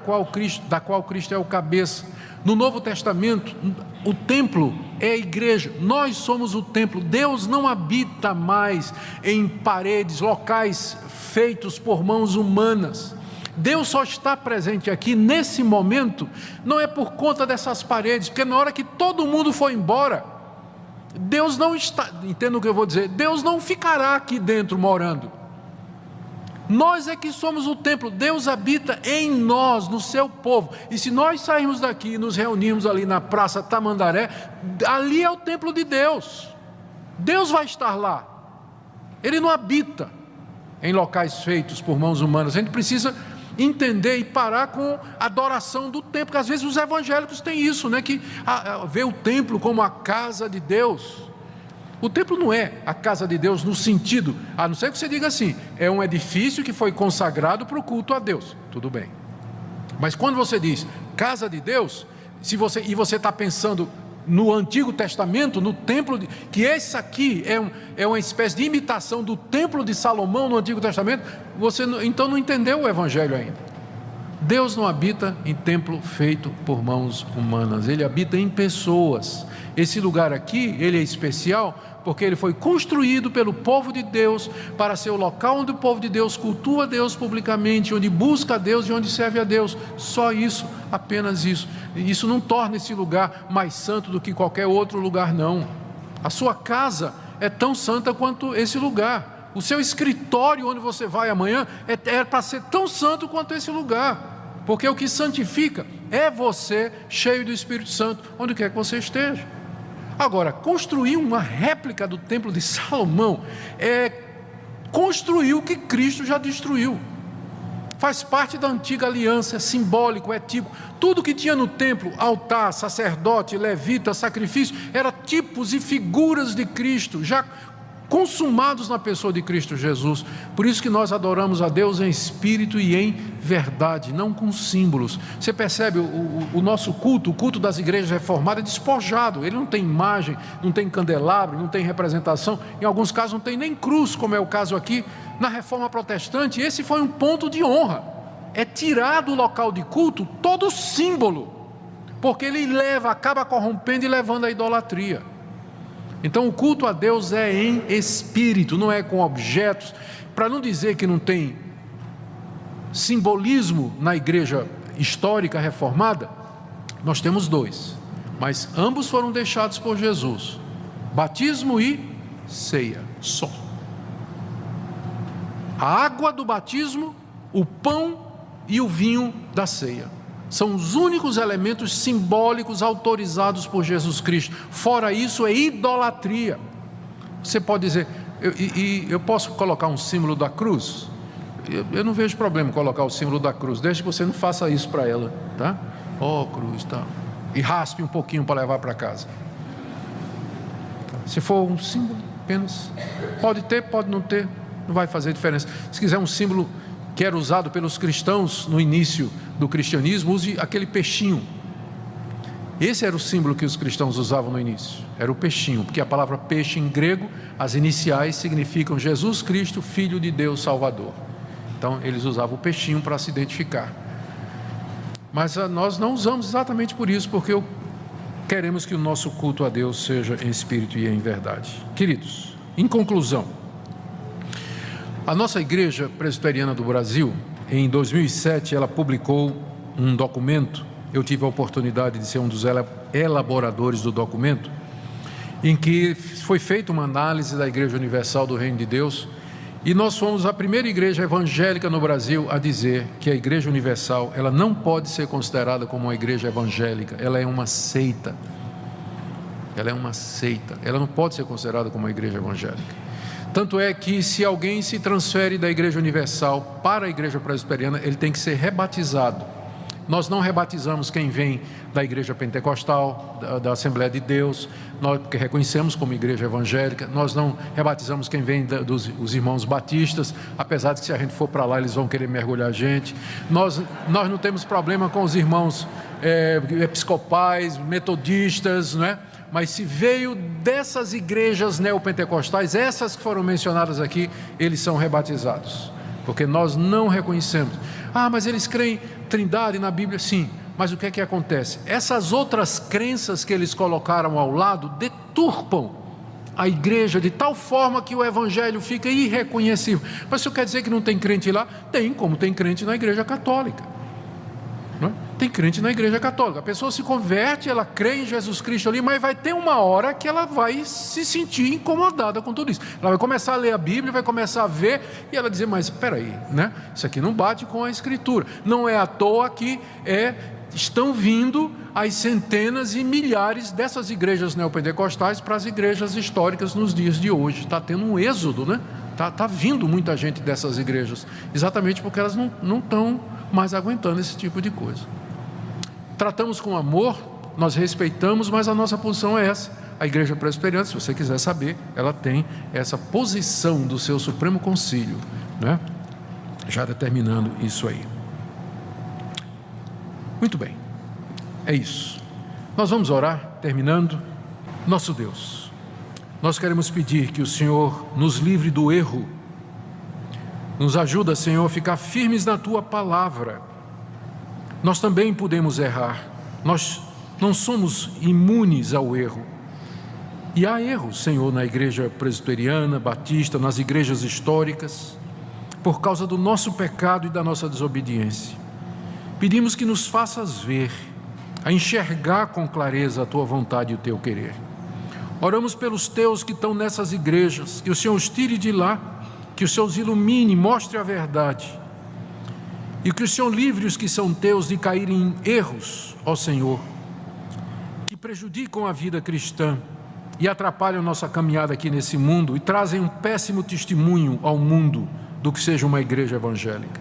da qual Cristo é o cabeça. No Novo Testamento, o templo é a igreja, nós somos o templo. Deus não habita mais em paredes, locais feitos por mãos humanas. Deus só está presente aqui nesse momento, não é por conta dessas paredes, porque na hora que todo mundo for embora, Deus não está, entenda o que eu vou dizer, Deus não ficará aqui dentro morando. Nós é que somos o templo, Deus habita em nós, no seu povo. E se nós sairmos daqui e nos reunirmos ali na Praça Tamandaré, ali é o templo de Deus. Deus vai estar lá. Ele não habita em locais feitos por mãos humanas. A gente precisa entender e parar com a adoração do templo, porque às vezes os evangélicos têm isso, né? Que vê o templo como a casa de Deus. O templo não é a casa de Deus no sentido, a não ser que você diga assim, é um edifício que foi consagrado para o culto a Deus, tudo bem. Mas quando você diz casa de Deus, e você está pensando no Antigo Testamento, no templo, que esse aqui é uma espécie de imitação do templo de Salomão no Antigo Testamento, você então não entendeu o Evangelho ainda. Deus não habita em templo feito por mãos humanas, Ele habita em pessoas. Esse lugar aqui, ele é especial porque ele foi construído pelo povo de Deus para ser o local onde o povo de Deus cultua a Deus publicamente, onde busca a Deus e onde serve a Deus. Só isso, apenas isso. Isso não torna esse lugar mais santo do que qualquer outro lugar, não. A sua casa é tão santa quanto esse lugar. O seu escritório onde você vai amanhã é para ser tão santo quanto esse lugar, porque o que santifica é você cheio do Espírito Santo, onde quer que você esteja. Agora, construir uma réplica do templo de Salomão é construir o que Cristo já destruiu. Faz parte da antiga aliança, é simbólico, é tipo. Tudo que tinha no templo, altar, sacerdote, levita, sacrifício, era tipos e figuras de Cristo, já consumados na pessoa de Cristo Jesus. Por isso que nós adoramos a Deus em espírito e em verdade, não com símbolos. Você percebe o nosso culto, o culto das igrejas reformadas é despojado, ele não tem imagem, não tem candelabro, não tem representação, em alguns casos não tem nem cruz, como é o caso aqui na Reforma Protestante. Esse foi um ponto de honra, é tirar do local de culto todo símbolo, porque ele acaba corrompendo e levando à idolatria. Então o culto a Deus é em espírito, não é com objetos, para não dizer que não tem simbolismo na igreja histórica reformada, nós temos dois, mas ambos foram deixados por Jesus: batismo e ceia, só. A água do batismo, o pão e o vinho da ceia são os únicos elementos simbólicos autorizados por Jesus Cristo. Fora isso é idolatria. Você pode dizer, eu posso colocar um símbolo da cruz? Eu não vejo problema em colocar o símbolo da cruz, desde que você não faça isso para ela, tá? Cruz, tá? E raspe um pouquinho para levar para casa. Se for um símbolo apenas, pode ter, pode não ter, não vai fazer diferença. Se quiser um símbolo que era usado pelos cristãos no início do cristianismo, use aquele peixinho. Esse era o símbolo que os cristãos usavam no início, era o peixinho, porque a palavra peixe em grego, as iniciais significam Jesus Cristo, Filho de Deus Salvador. Então eles usavam o peixinho para se identificar. Mas nós não usamos exatamente por isso, porque queremos que o nosso culto a Deus seja em espírito e em verdade. Queridos, em conclusão, a nossa Igreja Presbiteriana do Brasil, em 2007, ela publicou um documento. Eu tive a oportunidade de ser um dos elaboradores do documento, em que foi feita uma análise da Igreja Universal do Reino de Deus, e nós fomos a primeira igreja evangélica no Brasil a dizer que a Igreja Universal, ela não pode ser considerada como uma igreja evangélica, ela é uma seita. Ela é uma seita, ela não pode ser considerada como uma igreja evangélica. Tanto é que se alguém se transfere da Igreja Universal para a Igreja Presbiteriana, ele tem que ser rebatizado. Nós não rebatizamos quem vem da Igreja Pentecostal, da Assembleia de Deus, nós, porque reconhecemos como igreja evangélica. Nós não rebatizamos quem vem dos irmãos batistas, apesar de que se a gente for para lá eles vão querer mergulhar a gente. Nós não temos problema com os irmãos episcopais, metodistas, não é? Mas se veio dessas igrejas neopentecostais, essas que foram mencionadas aqui, eles são rebatizados, porque nós não reconhecemos. Mas eles creem Trindade na Bíblia, sim, mas o que é que acontece? Essas outras crenças que eles colocaram ao lado deturpam a igreja de tal forma que o evangelho fica irreconhecível. Mas isso quer dizer que não tem crente lá? Tem, como tem crente na igreja católica, não é? Tem crente na igreja católica, a pessoa se converte, ela crê em Jesus Cristo ali, mas vai ter uma hora que ela vai se sentir incomodada com tudo isso. Ela vai começar a ler a Bíblia, vai começar a ver, e ela dizer, mas espera aí, né? Isso aqui não bate com a Escritura. Não é à toa que estão vindo as centenas e milhares dessas igrejas neopentecostais para as igrejas históricas nos dias de hoje. Está tendo um êxodo, né? Está vindo muita gente dessas igrejas, exatamente porque elas não estão mais aguentando esse tipo de coisa. Tratamos com amor, nós respeitamos, mas a nossa posição é essa. A Igreja Presbiteriana, se você quiser saber, ela tem essa posição do seu Supremo Concílio, né? Já determinando isso aí. Muito bem, é isso. Nós vamos orar, terminando. Nosso Deus, nós queremos pedir que o Senhor nos livre do erro, nos ajuda, Senhor, a ficar firmes na Tua Palavra. Nós também podemos errar, nós não somos imunes ao erro. E há erros, Senhor, na igreja presbiteriana, batista, nas igrejas históricas, por causa do nosso pecado e da nossa desobediência. Pedimos que nos faças ver, a enxergar com clareza a Tua vontade e o Teu querer. Oramos pelos Teus que estão nessas igrejas, que o Senhor os tire de lá, que o Senhor os ilumine, mostre a verdade. E que o Senhor livre os que são Teus de caírem em erros, ó Senhor, que prejudicam a vida cristã e atrapalham nossa caminhada aqui nesse mundo e trazem um péssimo testemunho ao mundo do que seja uma igreja evangélica.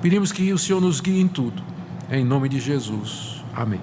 Pedimos que o Senhor nos guie em tudo, em nome de Jesus. Amém.